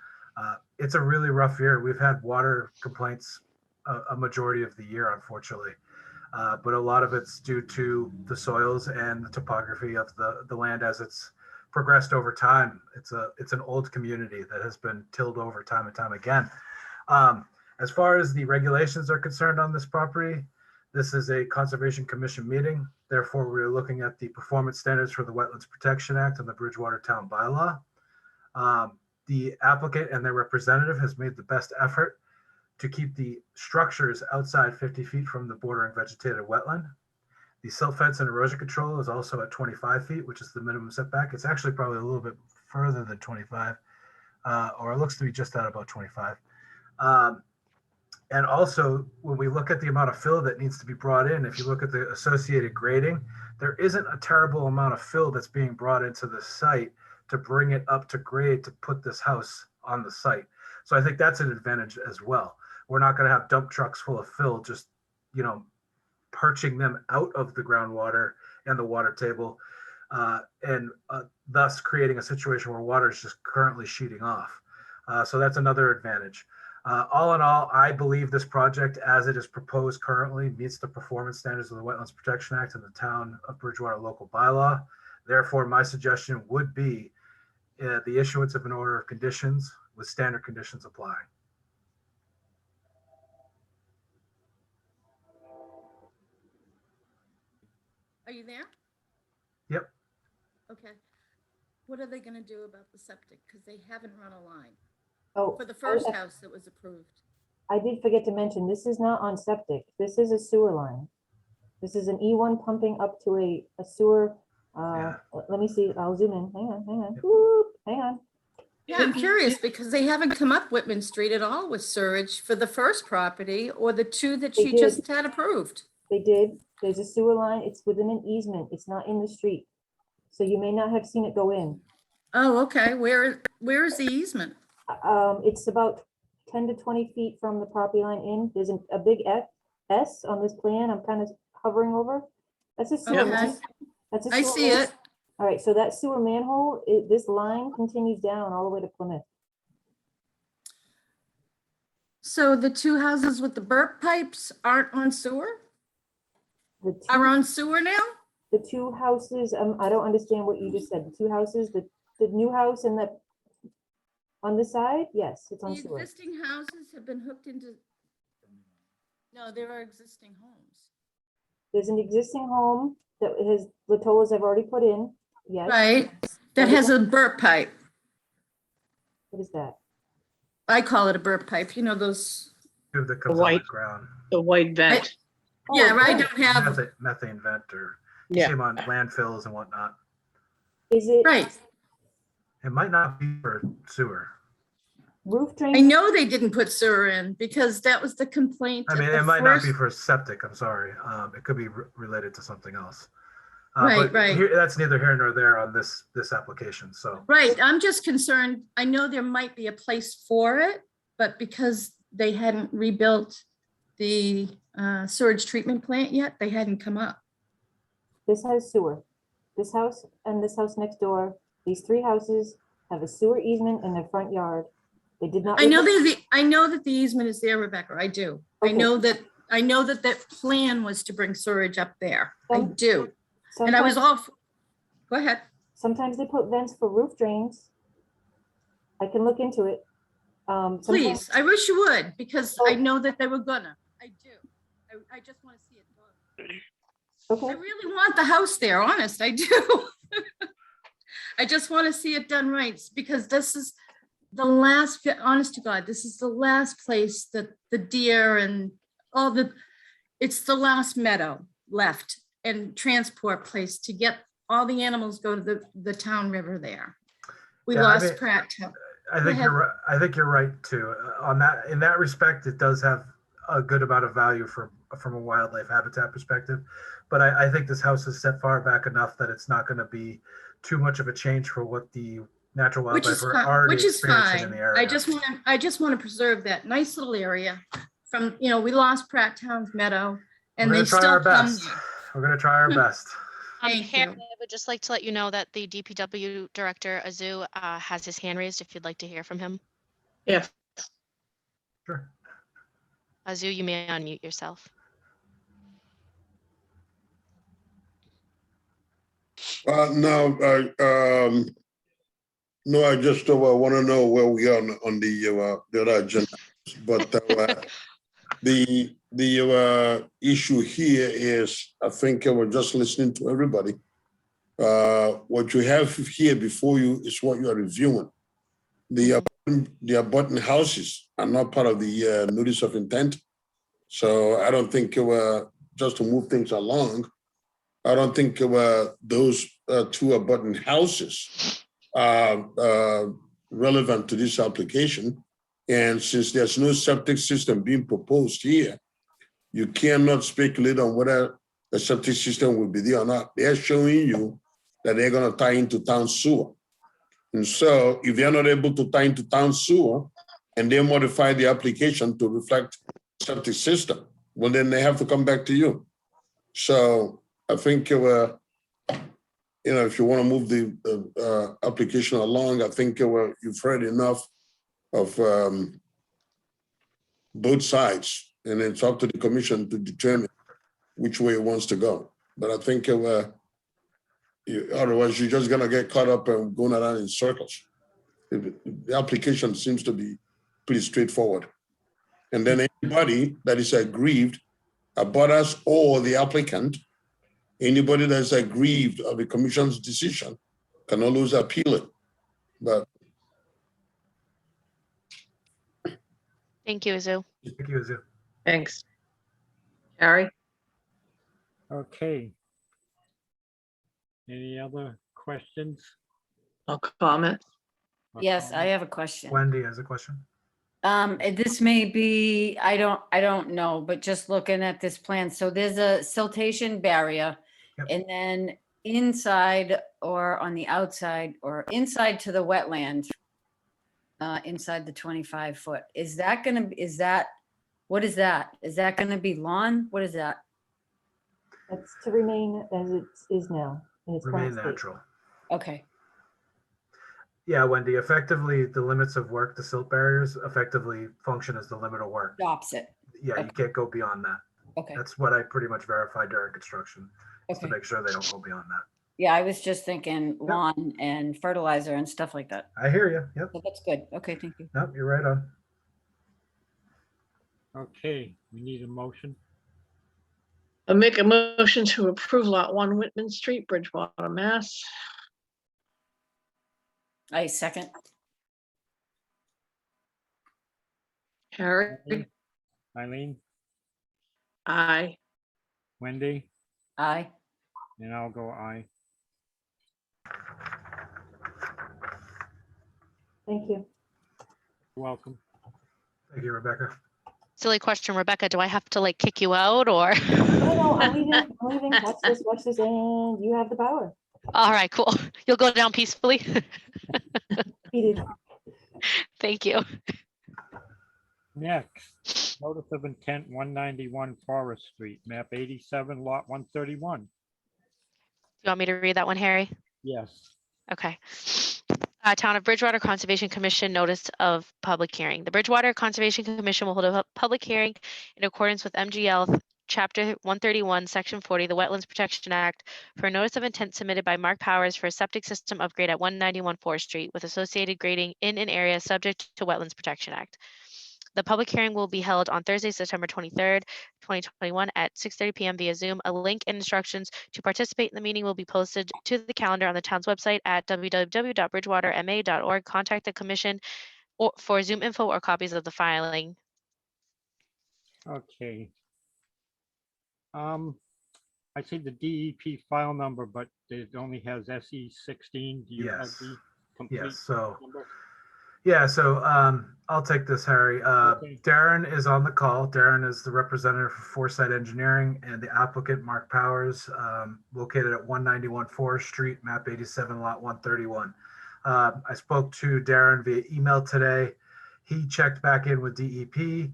It's a really rough year. We've had water complaints a majority of the year, unfortunately. But a lot of it's due to the soils and the topography of the land as it's progressed over time. It's an old community that has been tilled over time and time again. As far as the regulations are concerned on this property, this is a Conservation Commission meeting. Therefore, we're looking at the performance standards for the Wetlands Protection Act and the Bridgewater Town Bylaw. The applicant and their representative has made the best effort to keep the structures outside 50 feet from the bordering vegetated wetland. The silt fence and erosion control is also at 25 feet, which is the minimum setback. It's actually probably a little bit further than 25, or it looks to be just at about 25. And also, when we look at the amount of fill that needs to be brought in, if you look at the associated grading, there isn't a terrible amount of fill that's being brought into the site to bring it up to grade to put this house on the site. So I think that's an advantage as well. We're not going to have dump trucks full of fill, just, perching them out of the groundwater and the water table, and thus creating a situation where water is just currently sheeting off. So that's another advantage. All in all, I believe this project, as it is proposed currently, meets the performance standards of the Wetlands Protection Act and the Town of Bridgewater local bylaw. Therefore, my suggestion would be the issuance of an order of conditions with standard conditions applying. Are you there? Yep. Okay. What are they gonna do about the septic? Because they haven't run a line Oh, for the first house that was approved. I did forget to mention, this is not on septic. This is a sewer line. This is an E1 pumping up to a sewer. Yeah. Let me see. I'll zoom in. Hang on. Yep. Whoop, hang on. Yeah, I'm curious because they haven't come up Whitman Street at all with sewage for the first property or the two that They she did. just had approved. They did. There's a sewer line. It's within an easement. It's not in the street. So you may not have seen it go in. Oh, okay. Where is the easement? It's about 10 to 20 feet from the property line in. There's a big S on this plan. I'm kind of hovering over. That's a sewer Okay. line. That's a I sewer see line. it. All right, so that sewer manhole, this line continues down all the way to Plymouth. So the two houses with the burp pipes aren't on sewer? Are on sewer now? The two houses, I don't understand what you just said. The two houses, the new house and the, on this side, yes, it's on The sewer. existing houses have been hooked into. No, there are existing homes. There's an existing home that has, Latolas have already put in, yes. Right, that has a burp pipe. What is that? I call it a burp pipe, you know, those, Tube that comes out of white- the ground. The white vent. yeah, Oh, I okay. don't have, Methane vent, or you Yeah. see them on landfills and whatnot. Is it right. It might not be for sewer. roof I drain? know they didn't put sewer in because that was the complaint. I at mean, the it might not be first- for septic, I'm sorry. It could be related to something else. Right, But right. that's neither here nor there on this application, so. Right, I'm just concerned, I know there might be a place for it, but because they hadn't rebuilt the sewage treatment plant yet, they hadn't come up. This has sewer. This house and this house next door, these three houses have a sewer easement in their front yard. They did not. I know that the easement is there, Rebecca, I do. I Okay. know that that plan was to bring sewage up there, I Some- do. And I was Sometimes- off, go ahead. Sometimes they put vents for roof drains. I can look into it. Sometimes- Please, I wish you would, because I Oh. know that they were gonna. I do. I just want to see it done. I Okay, really want the house there, honest, I do. I just want to see it done right, because this is the last, honest to God, this is the last place that the deer and all it's the last meadow left and transport place to get all the animals go to the town river there. We Yeah, I lost mean, Pratt. Town. I think ahead. you're right. I think you're right too. On that, in that respect, it does have a good amount of value from a wildlife habitat perspective. But I think this house is set far back enough that it's not going to be too much of a change for what the natural Which wildlife is are fine, already which is experiencing in fine. the area. I just want to preserve that nice little area from, we lost Pratt Town's Meadow We're and gonna they try still our come best. there. We're gonna try our best. Thank Harry, you. I would just like to let you know that the DPW director, Azu, has his hand raised if you'd like to hear from him. Yeah, Sure. Azu, you may unmute yourself. No, no, I just want to know where we are on the other agenda. But the issue here is, I think we're just listening to everybody. What you have here before you is what you are reviewing. The abutting houses are not part of the notice of intent. So I don't think just to move things along, I don't think those two abutting houses are relevant to this application. And since there's no septic system being proposed here, you cannot speculate on whether the septic system will be there or not. They're showing you that they're going to tie into town sewer. And so if they're not able to tie into town sewer and they modify the application to reflect septic system, well, then they have to come back to you. So I think, if you want to move the application along, I think you've heard enough of both sides, and it's up to the commission to determine which way it wants to go. But I think otherwise you're just going to get caught up and going around in circles. The application seems to be pretty straightforward. And then anybody that is aggrieved, abutters or the applicant, anybody that's aggrieved of the commission's decision can always appeal it. But Thank you, Azu. Thank you, Azu. thanks. Harry? Okay. Any other questions? No comment. or Yes, I comments? have a question. Wendy has a question. This may be, I don't know, but just looking at this plan, so there's a siltation barrier. Yep. And then inside or on the outside or inside to the wetland, inside the 25 foot, what is that? Is that gonna be lawn? What is that? That's to remain as it is now. in its current Remain state. natural. Okay, Yeah, Wendy, effectively, the limits of work, the silt barriers effectively function as the limit of work. stops it. Yeah, you Okay. can't go beyond that. Okay, That's what I pretty much verified during construction, is to okay. make sure they don't go beyond that. Yeah, I was just thinking lawn and fertilizer and stuff like that. I hear you. Yep. So that's good. Okay, thank you. Nope, you're right on. Okay, we need a motion. I'll make a motion to approve lot 1 Whitman Street, Bridgewater, Mass. I second. Harry? Eileen, Aye. Wendy, Aye. and I'll go aye. Thank you. You're welcome. Thank you, Rebecca. Silly question, Rebecca, do I have to like kick you out or? No, I'm leaving. Watch this, and you have the power. All right, cool. You'll go down peacefully. Defeated. Thank you. Next, notice of intent 191 Forest Street, map 87, lot 131. You want me to read that one, Harry? Yes. Okay. Town of Bridgewater Conservation Commission notice of public hearing. The Bridgewater Conservation Commission will hold a public hearing in accordance with MGL Chapter 131, Section 40, the Wetlands Protection Act, for a notice of intent submitted by Mark Powers for a septic system upgrade at 191 Forest Street with associated grading in an area subject to Wetlands Protection Act. The public hearing will be held on Thursday, September 23rd, 2021 at 6:30 p.m. via Zoom. A link and instructions to participate in the meeting will be posted to the calendar on the town's website at www.bridgewaterma.org. Contact the commission for Zoom info or copies of the filing. Okay. I see the DEP file number, but it only has SE16. Do you have Yes. the complete Yes, so, number? yeah, so I'll take this, Harry. Okay. Darren is on the call. Darren is the representative for Foresight Engineering and the applicant, Mark Powers, located at 191 Forest Street, map 87, lot 131. I spoke to Darren via email today. He checked back in with DEP.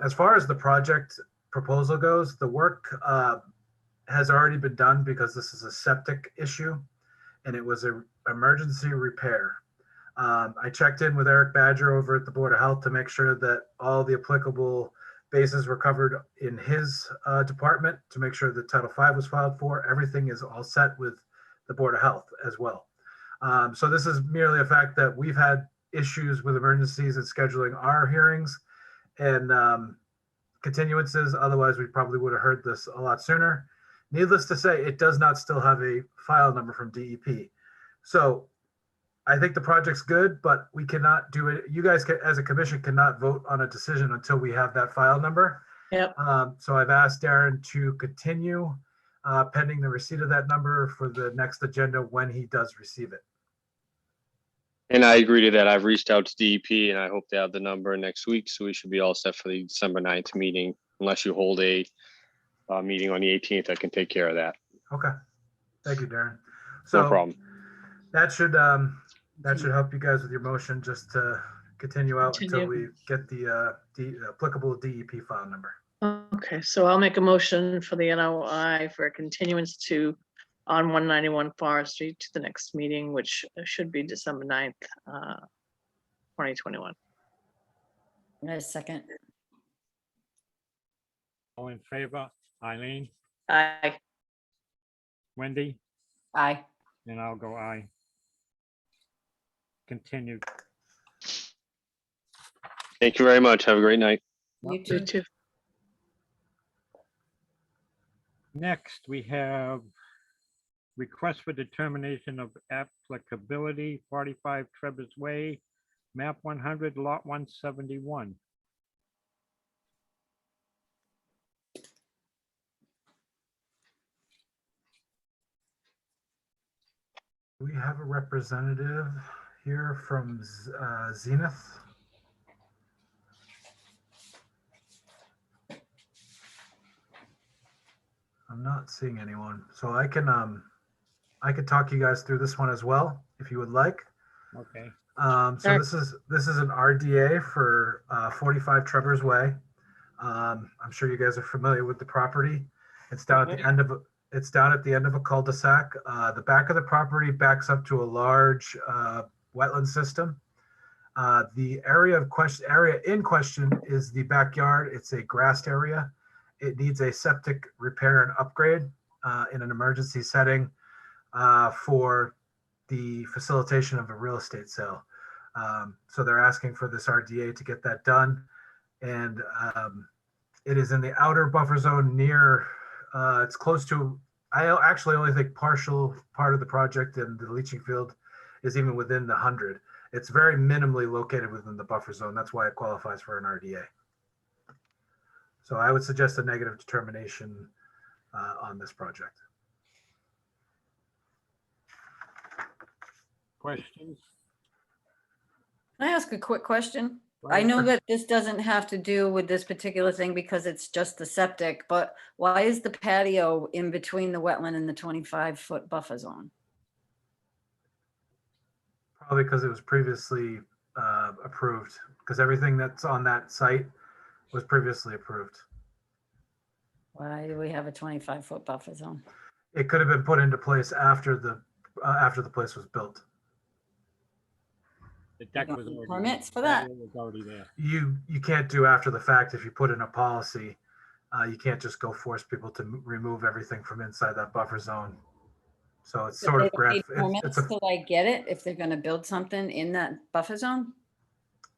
As far as the project proposal goes, the work has already been done because this is a septic issue and it was an emergency repair. I checked in with Eric Badger over at the Board of Health to make sure that all the applicable bases were covered in his department, to make sure that Title V was filed for. Everything is all set with the Board of Health as well. So this is merely a fact that we've had issues with emergencies and scheduling our hearings and continuances. Otherwise, we probably would have heard this a lot sooner. Needless to say, it does not still have a file number from DEP. So I think the project's good, but we cannot do it. You guys as a commission cannot vote on a decision until we have that file number. Yep. So I've asked Darren to continue pending the receipt of that number for the next agenda when he does receive it. And I agree to that. I've reached out to DEP and I hope they have the number next week. So we should be all set for the December 9th meeting. Unless you hold a meeting on the 18th, I can take care of that. Okay. Thank you, Darren. So No problem. that should help you guys with your motion, just to continue out until we get the applicable DEP file number. Okay, so I'll make a motion for the NOI for a continuance on 191 Forest Street to the next meeting, which should be December 9th, 2021. A second. All in favor? Eileen, Aye. Wendy, Aye. and I'll go aye. Continued. Thank you very much. Have a great night. You You too. too. Next, we have request for determination of applicability, 45 Trevor's Way, map 100, lot 171. We have a representative here from Zenith. I'm not seeing anyone, so I can talk you guys through this one as well, if you would like. Okay. So Sure. this is an RDA for 45 Trevor's Way. I'm sure you guys are familiar with the property. It's down at the end of a cul-de-sac. The back of the property backs up to a large wetland system. The area in question is the backyard. It's a grassed area. It needs a septic repair and upgrade in an emergency setting for the facilitation of a real estate sale. So they're asking for this RDA to get that done. And it is in the outer buffer zone near, it's close to, I actually only think partial part of the project and the leaching field is even within the 100. It's very minimally located within the buffer zone. That's why it qualifies for an RDA. So I would suggest a negative determination on this project. Questions? Can I ask a quick question? I know that this doesn't have to do with this particular thing because it's just the septic, but why is the patio in between the wetland and the 25-foot buffer zone? Probably because it was previously approved, because everything that's on that site was previously approved. Why do we have a 25-foot buffer zone? It could have been put into place after the place was built. The deck don't was need already. permits for that? patio was already there. You can't do after the fact. If you put in a policy, you can't just go force people to remove everything from inside that buffer zone. So it's So sort they of don't need it's permits to like get it if they're gonna build something in that buffer zone?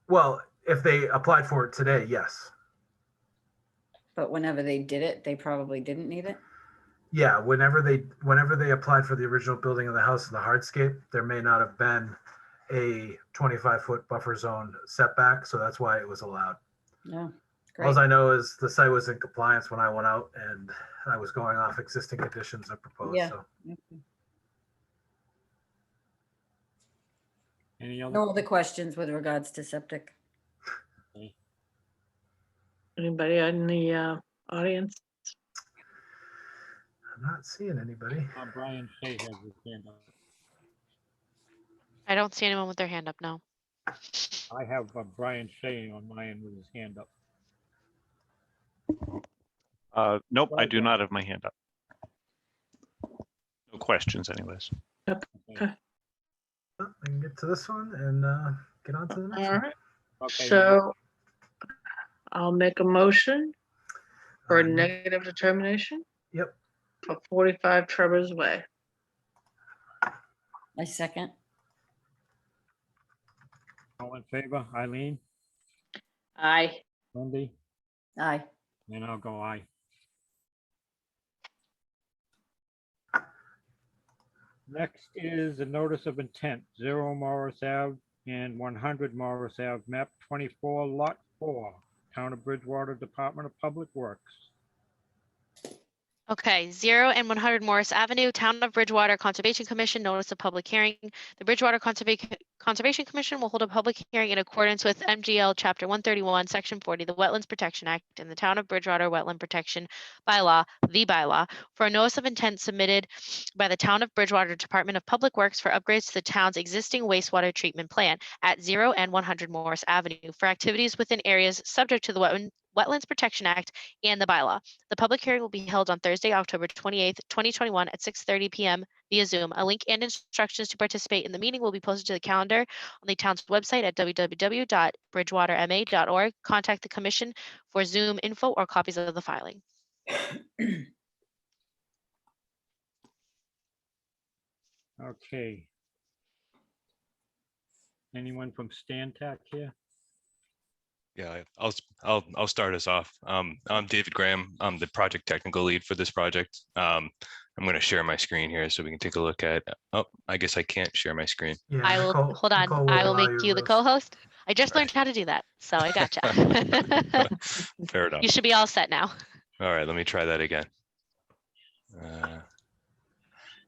well, if they applied for it today, yes. But whenever they did it, they probably didn't need it? Yeah, whenever they applied for the original building of the house in the hardscape, there may not have been a 25-foot buffer zone setback, so that's why it was allowed. No, All great. I know is the site was in compliance when I went out, and I was going off existing conditions that proposed. Yeah. So Okay. Any other? No other questions with regards to septic? Anybody in the audience? I'm not seeing anybody. Brian Shea has his hand up. I don't see anyone with their hand up now. I have Brian Shea on my end with his hand up. Nope, I Right, do Brian. not have my hand up. No questions anyways. Okay. Well, I can get to this one and get on to the next All one. right, Okay, so I'll make a motion for a Uh, negative determination Yep. for 45 Trevor's Way. I second. all in favor, Eileen, Aye. Wendy, Aye. and I'll go aye. Next is a notice of intent, 0 Morris Ave and 100 Morris Ave, map 24, lot 4, Town of Bridgewater, Department of Public Works. Okay, 0 and 100 Morris Avenue, Town of Bridgewater Conservation Commission, notice of public hearing. The Bridgewater Conservation Commission will hold a public hearing in accordance with MGL Chapter 131, Section 40, the Wetlands Protection Act, and the Town of Bridgewater Wetland Protection Bylaw, the bylaw, for a notice of intent submitted by the Town of Bridgewater Department of Public Works for upgrades to the town's existing wastewater treatment plant at 0 and 100 Morris Avenue for activities within areas subject to the Wetlands Protection Act and the bylaw. The public hearing will be held on Thursday, October 28th, 2021 at 6:30 p.m. via Zoom. A link and instructions to participate in the meeting will be posted to the calendar on the town's website at www.bridgewaterma.org. Contact the commission for Zoom info or copies of the filing. Okay. Anyone from Stantec here? Yeah, I'll start us off. I'm David Graham. I'm the project technical lead for this project. I'm going to share my screen here so we can take a look at. Oh, I guess I can't share my screen. Yeah, I will hold on. Nicole I will allow make you the Liz. co-host. I just learned how to do that, so I gotcha. Fair enough. You should be all set now. All right, let me try that again.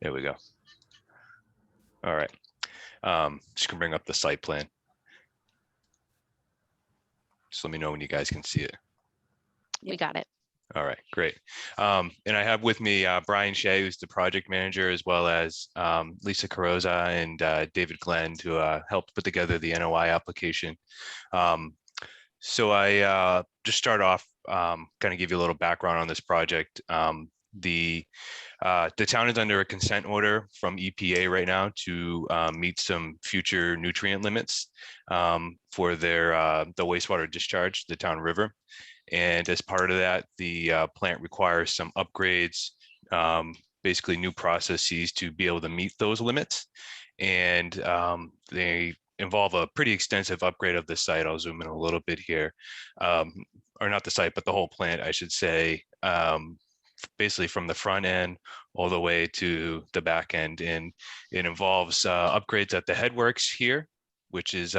There we go. All right. Just gonna bring up the site plan. Just let me know when you guys can see it. We got it. All right, great. And I have with me Brian Shea, who's the project manager, as well as Lisa Carrozza and David Glenn, who helped put together the NOI application. So I just start off, kind of give you a little background on this project. The town is under a consent order from EPA right now to meet some future nutrient limits for their the wastewater discharge to the town river. And as part of that, the plant requires some upgrades, basically new processes to be able to meet those limits. And they involve a pretty extensive upgrade of the site. I'll zoom in a little bit here, or not the site, but the whole plant, I should say. Basically from the front end all the way to the back end. And it involves upgrades at the headworks here, which is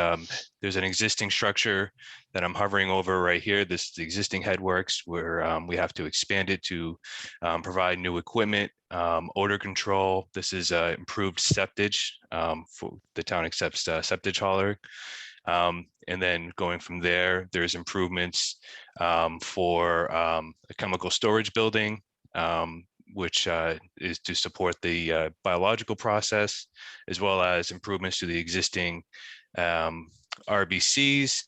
there's an existing structure that I'm hovering over right here. This is the existing headworks where we have to expand it to provide new equipment, odor control. This is improved septage. For the town accepts septage hauler. And then going from there, there's improvements for a chemical storage building, which is to support the biological process, as well as improvements to the existing RBCs,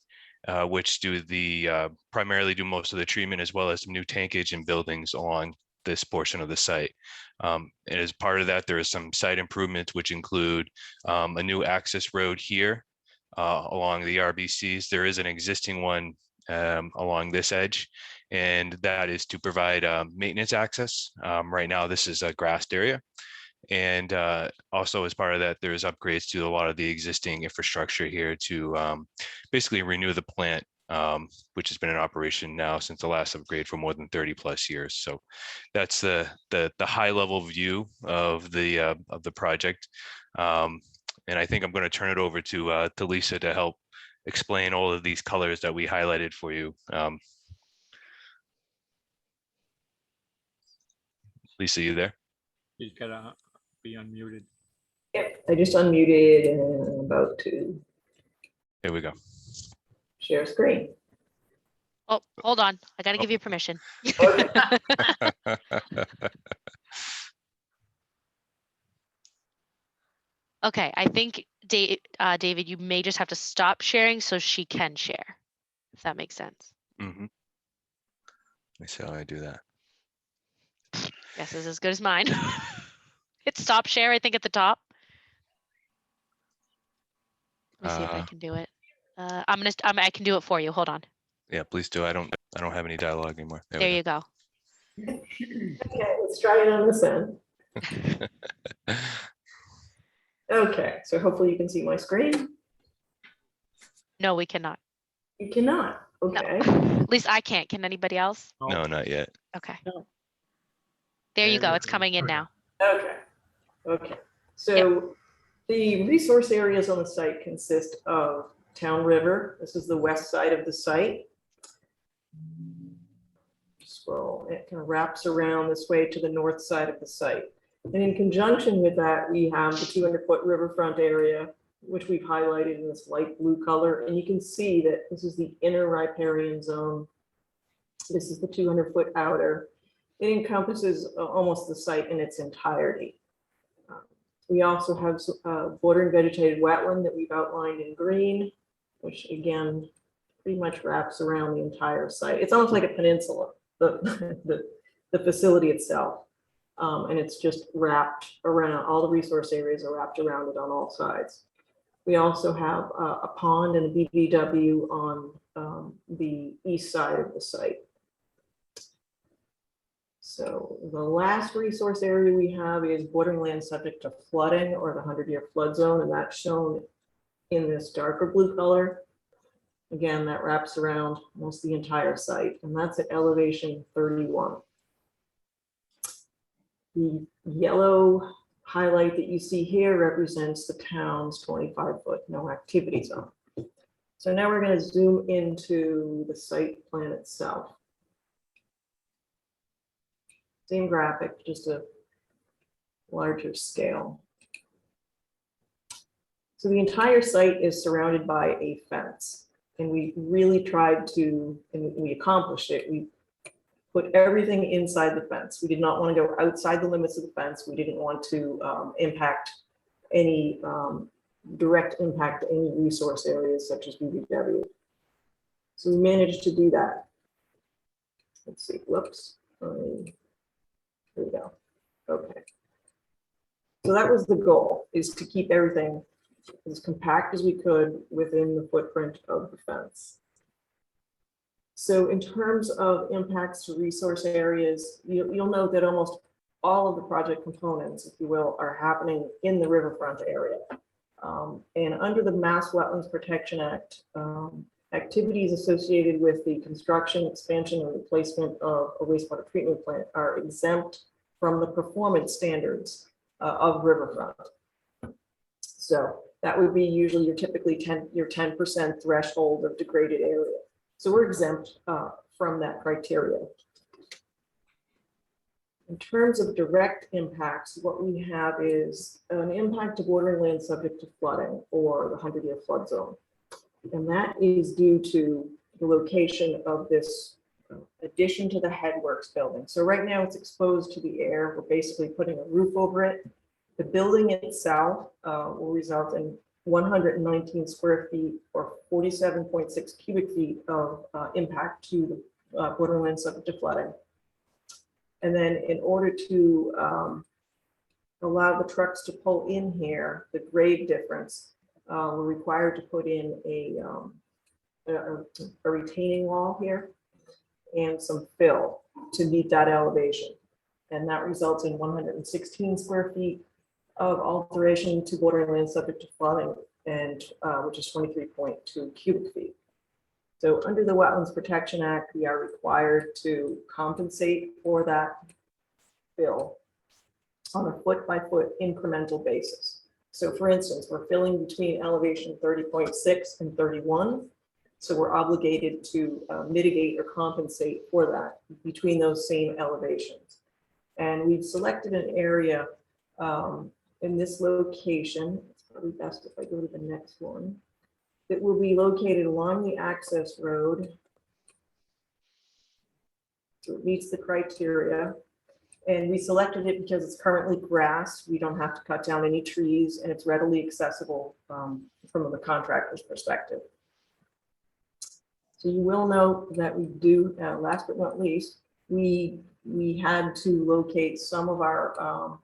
which do the primarily do most of the treatment, as well as new tankage and buildings along this portion of the site. And as part of that, there is some site improvements, which include a new access road here along the RBCs. There is an existing one along this edge, and that is to provide maintenance access. Right now, this is a grassed area. And also as part of that, there's upgrades to a lot of the existing infrastructure here to basically renew the plant, which has been in operation now since the last upgrade for more than 30 plus years. So that's the high level view of the project. And I think I'm going to turn it over to Lisa to help explain all of these colors that we highlighted for you. Lisa, you there? He's gotta be unmuted. Yep, I just unmuted and I'm about to There we go. share screen. Oh, hold on. I gotta give you permission. Okay, I think David, you may just have to stop sharing so she can share, if that makes sense. Mhm. Let me see how I do that. Guess is as good as mine. Hit stop share, I think at the top. Let me see if I can do it. I can do it for you. Hold on. Yeah, please do. I don't have any dialogue anymore. There There we you go. Okay, let's try it on this end. go. Okay, so hopefully you can see my screen. No, we cannot. You cannot. Okay. At least I can't. Can anybody else? No, not yet. Okay. No. There you There go. we It's go. coming in now. Okay. Okay. So the resource areas on the site consist of Town River. This is the west side of the site. Scroll. It kind of wraps around this way to the north side of the site. And in conjunction with that, we have the 200-foot riverfront area, which we've highlighted in this light blue color. And you can see that this is the inner riparian zone. This is the 200-foot outer. It encompasses almost the site in its entirety. We also have bordering vegetated wetland that we've outlined in green, which again, pretty much wraps around the entire site. It's almost like a peninsula, the facility itself. And it's just wrapped around, all the resource areas are wrapped around it on all sides. We also have a pond and a BVW on the east side of the site. So the last resource area we have is borderland subject to flooding or the 100-year flood zone, and that's shown in this darker blue color. Again, that wraps around almost the entire site, and that's at elevation 31. The yellow highlight that you see here represents the town's 25-foot no activity zone. So now we're going to zoom into the site plan itself. Same graphic, just a larger scale. So the entire site is surrounded by a fence, and we really tried to, and we accomplished it. We put everything inside the fence. We did not want to go outside the limits of the fence. We didn't want to impact any direct impact to any resource areas such as BBW. So we managed to do that. Let's see, whoops. There we go. Okay. So that was the goal, is to keep everything as compact as we could within the footprint of the fence. So in terms of impacts to resource areas, you'll note that almost all of the project components, if you will, are happening in the riverfront area. And under the Mass Wetlands Protection Act, activities associated with the construction, expansion, and replacement of a wastewater treatment plant are exempt from the performance standards of riverfront. So that would be usually your typically 10% threshold of degraded area. So we're exempt from that criteria. In terms of direct impacts, what we have is an impact to bordering land subject to flooding or the 100-year flood zone. And that is due to the location of this addition to the headworks building. So right now it's exposed to the air. We're basically putting a roof over it. The building itself will result in 119 square feet or 47.6 cubic feet of impact to the borderland subject to flooding. And then in order to allow the trucks to pull in here, the grade difference, we're required to put in a retaining wall here and some fill to meet that elevation. And that results in 116 square feet of alteration to borderland subject to flooding, and which is 23.2 cubic feet. So under the Wetlands Protection Act, we are required to compensate for that fill on a foot-by-foot incremental basis. So for instance, we're filling between elevation 30.6 and 31. So we're obligated to mitigate or compensate for that between those same elevations. And we've selected an area in this location. It's probably best if I go to the next one. It will be located along the access road So it meets the criteria. And we selected it because it's currently grass. We don't have to cut down any trees and it's readily accessible from the contractor's perspective. So you will note that we do, last but not least, we had to locate some of our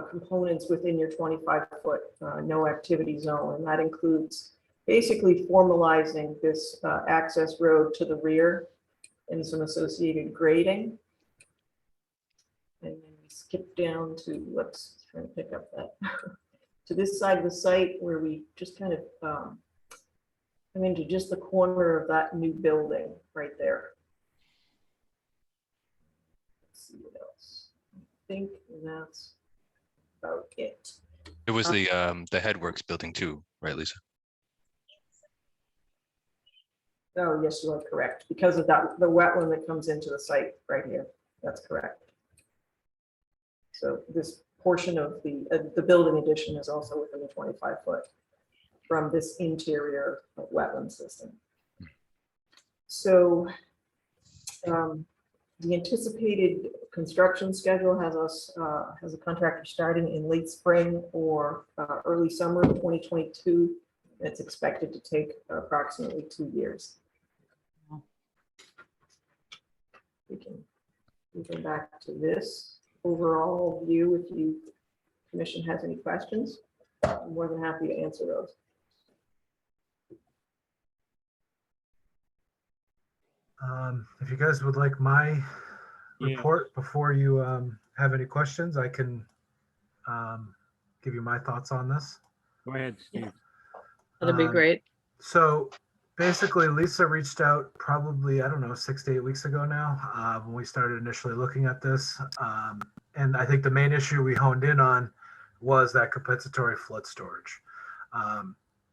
components within your 25-foot no activity zone. And that includes basically formalizing this access road to the rear and some associated grading. And then we skip down to, let's try to pick up that, to this side of the site where we just kind of come into just the corner of that new building right there. Let's see what else. I think that's about it. It was the Headworks building too, right, Lisa? Oh, yes, you are correct. Because of that, the wetland that comes into the site right here. That's correct. So this portion of the building addition is also within the 25-foot from this interior wetland system. So the anticipated construction schedule has us has a contractor starting in late spring or early summer of 2022. It's expected to take approximately 2 years. We can go back to this overall view if you commission has any questions. I'm more than happy to answer those. If you guys would like my Yeah. report before you have any questions, I can give you my thoughts on this. Go ahead, Steve. That'd be great. So basically, Lisa reached out probably, I don't know, 6 to 8 weeks ago now, when we started initially looking at this. And I think the main issue we honed in on was that compensatory flood storage.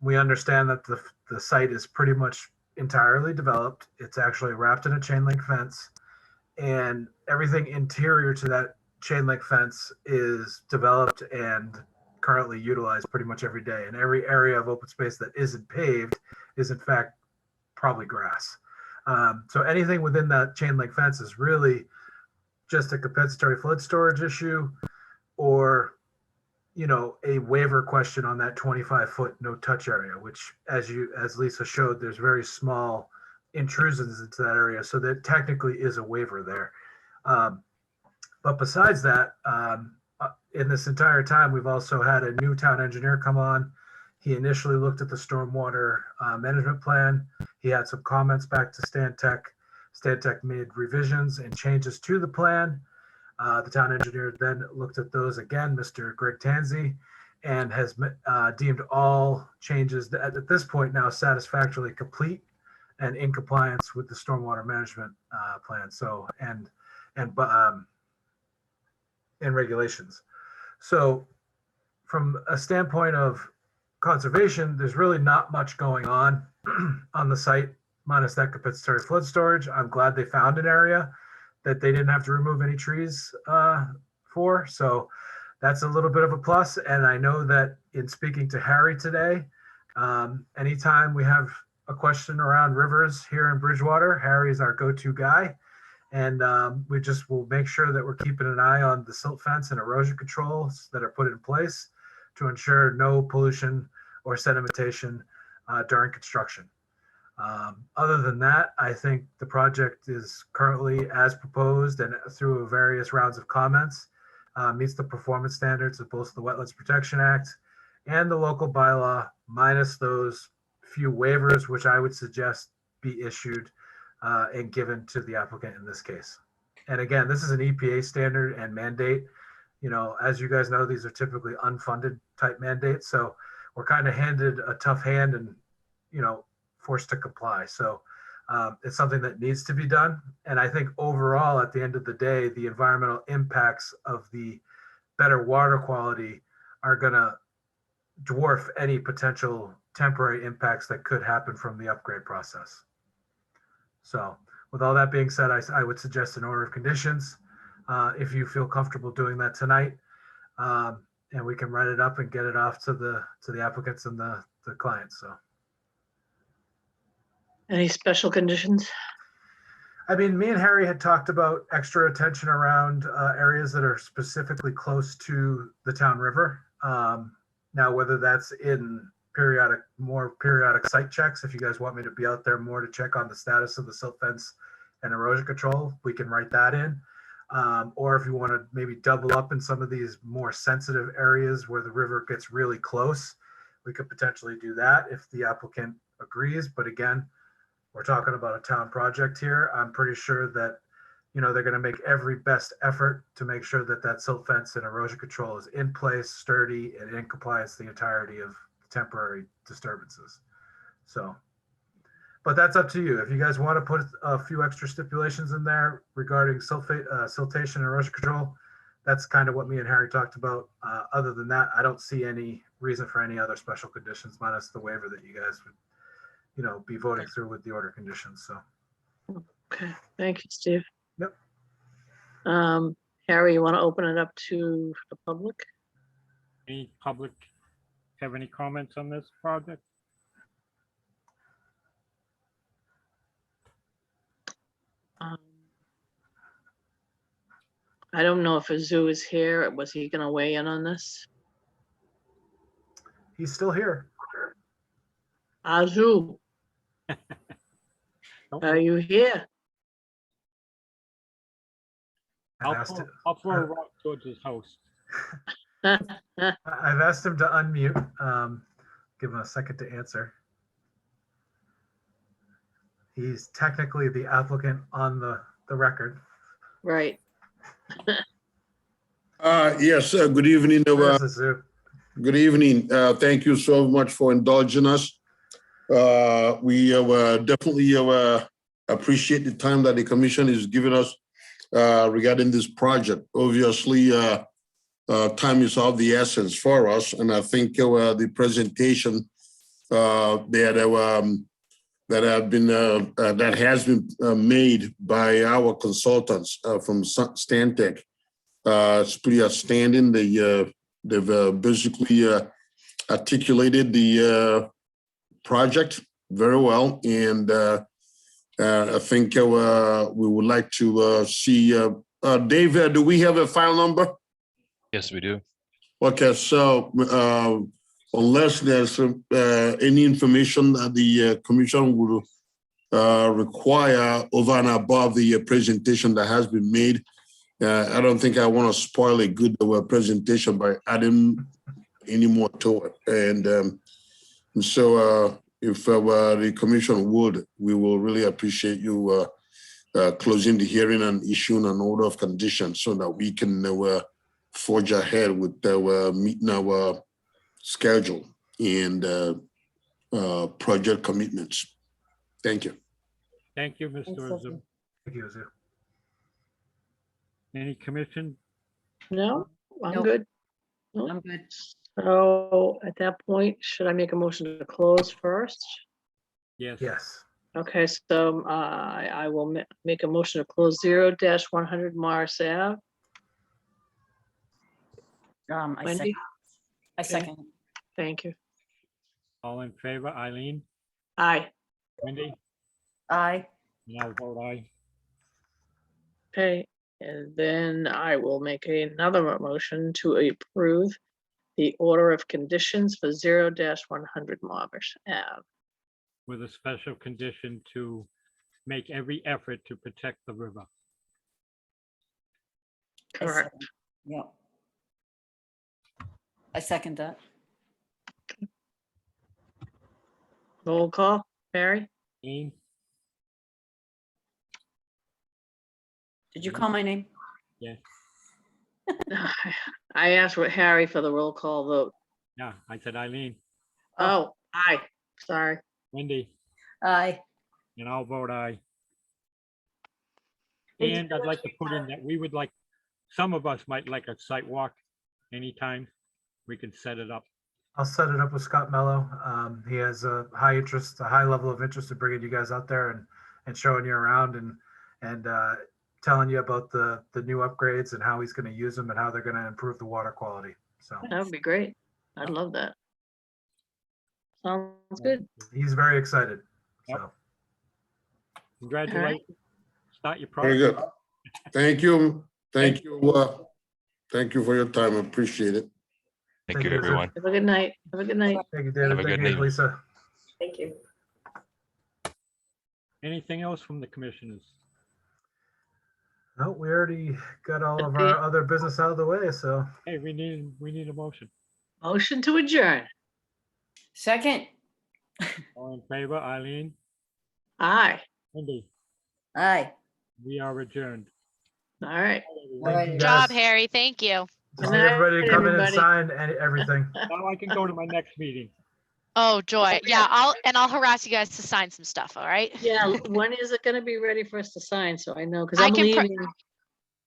We understand that the site is pretty much entirely developed. It's actually wrapped in a chain link fence, and everything interior to that chain link fence is developed and currently utilized pretty much every day. And every area of open space that isn't paved is in fact probably grass. So anything within that chain link fence is really just a compensatory flood storage issue, or a waiver question on that 25-foot no touch area, which as Lisa showed, there's very small intrusions into that area. So there technically is a waiver there. But besides that, in this entire time, we've also had a new town engineer come on. He initially looked at the stormwater management plan. He had some comments back to Stantec. Stantec made revisions and changes to the plan. The town engineer then looked at those again, Mr. Greg Tanzi, and has deemed all changes at this point now satisfactorily complete and in compliance with the stormwater management plan. So and regulations. So from a standpoint of conservation, there's really not much going on on the site, minus that compensatory flood storage. I'm glad they found an area that they didn't have to remove any trees for. So that's a little bit of a plus. And I know that in speaking to Harry today, anytime we have a question around rivers here in Bridgewater, Harry is our go-to guy. And we just will make sure that we're keeping an eye on the silt fence and erosion controls that are put in place to ensure no pollution or sedimentation during construction. Other than that, I think the project is currently as proposed and through various rounds of comments, meets the performance standards of both the Wetlands Protection Act and the local bylaw, minus those few waivers, which I would suggest be issued and given to the applicant in this case. And again, this is an EPA standard and mandate. As you guys know, these are typically unfunded type mandates. So we're kind of handed a tough hand and, forced to comply. So it's something that needs to be done. And I think overall, at the end of the day, the environmental impacts of the better water quality are going to dwarf any potential temporary impacts that could happen from the upgrade process. So with all that being said, I would suggest an order of conditions if you feel comfortable doing that tonight. And we can write it up and get it off to the applicants and the clients. So Any special conditions? I mean, me and Harry had talked about extra attention around areas that are specifically close to the town river. Now, whether that's in more periodic site checks, if you guys want me to be out there more to check on the status of the silt fence and erosion control, we can write that in. Or if you want to maybe double up in some of these more sensitive areas where the river gets really close, we could potentially do that if the applicant agrees. But again, we're talking about a town project here. I'm pretty sure that, they're going to make every best effort to make sure that that silt fence and erosion control is in place, sturdy, and in compliance the entirety of temporary disturbances. So, but that's up to you. If you guys want to put a few extra stipulations in there regarding siltation and erosion control, that's kind of what me and Harry talked about. Other than that, I don't see any reason for any other special conditions minus the waiver that you guys would, be voting through with the order conditions. So. Okay, thank you, Steve. Yep. Harry, you want to open it up to the public? Any public have any comments on this project? I don't know if Azu is here. Was he going to weigh in on this? He's still here. Azu, are you here? I'll throw a rock towards his house. I've asked him to unmute. Give him a second to answer. He's technically the applicant on the record. Right. Yes, good evening. There's Azu. Good evening. Thank you so much for indulging us. We definitely appreciate the time that the commission is giving us regarding this project. Obviously, time is of the essence for us, and I think the presentation that has been made by our consultants from Stantec is pretty outstanding. They've basically articulated the project very well, and I think we would like to see. Dave, do we have a file number? Yes, we do. Okay, so unless there's any information that the commission would require over and above the presentation that has been made, I don't think I want to spoil a good presentation by adding any more to it. And so if the commission would, we will really appreciate you closing the hearing and issuing an order of conditions so that we can forge ahead with meeting our schedule and project commitments. Thank you. Thank you, Mr. Thanks, Azu. Thank you, Azu. Any commission? No, I'm Nope. good. I'm good. So at that point, should I make a motion to close first? Yes. Yes. Okay, so I will make a motion to close 0-100 Morris Ave. I Wendy? second. Thank you. All in favor, Eileen, Aye. Wendy, Aye. and I'll vote aye. Okay, and then I will make another motion to approve the order of conditions for 0-100 Marvish Ave. With a special condition to make every effort to protect the river. Correct. Yeah. I second that. Roll call, Barry? Eileen, Did you call my name? yes, I asked what Harry for the roll call vote. yeah, I said Eileen, Oh, aye, sorry. Wendy, Aye. and I'll vote aye. And I'd like to put in that we would like, some of us might like a site walk anytime. We can set it up. I'll set it up with Scott Mello. He has a high level of interest in bringing you guys out there and showing you around and telling you about the new upgrades and how he's going to use them and how they're going to improve the water quality. So That would be great. I'd love that. Sounds good. he's very excited. Yep. So Congratulations. Start your Very project. good. Thank you. Thank you. Thank you for your time. I appreciate it. Thank you, you, Lisa. everyone. Have a good night. Have a good night. Thank you, Have David. a Thank good you, night. Lisa. Thank you. Anything else from the commissioners? No, we already got all of Okay. our other business out of the way, so. Hey, we need a motion. Motion to adjourn. Second, All in favor, Eileen, Aye. Cindy, aye. we are adjourned. All right. Thank you, Good job, guys. Harry. Thank you. Just Good need everybody to night, come in and everybody. sign everything. Now I can go to my next meeting. Oh, joy. Yeah, I'll harass you guys to sign some stuff, all right? Yeah, when is it gonna be ready for us to sign? So I know, because I I'm can pr- leaving.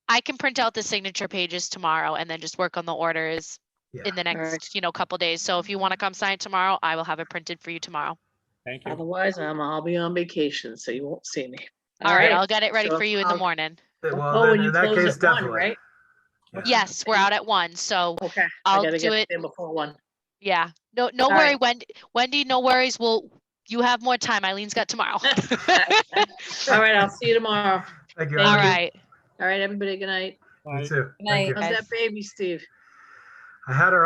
I can print out the signature pages tomorrow and then just work on the orders Yeah. in the All right. next, couple days. So if you want to come sign tomorrow, I will have it printed for you tomorrow. Thank you. Otherwise, I'll be on vacation, so you won't see me. All right, I'll get it ready so for you in the I'll- morning. Well, Oh, then and you in that close case, at 1, definitely. right? Yeah. Yes, we're out at 1, so Okay. I I'll gotta do get it. there before 1. Yeah, no All worry, right. Wendy, no worries. You have more time. Eileen's got tomorrow. All right, I'll see you tomorrow. Thank you. All Eileen. right. All right, everybody, good night. You Bye. too. Good Thank you. night. How's Guys. that baby, Steve? I had her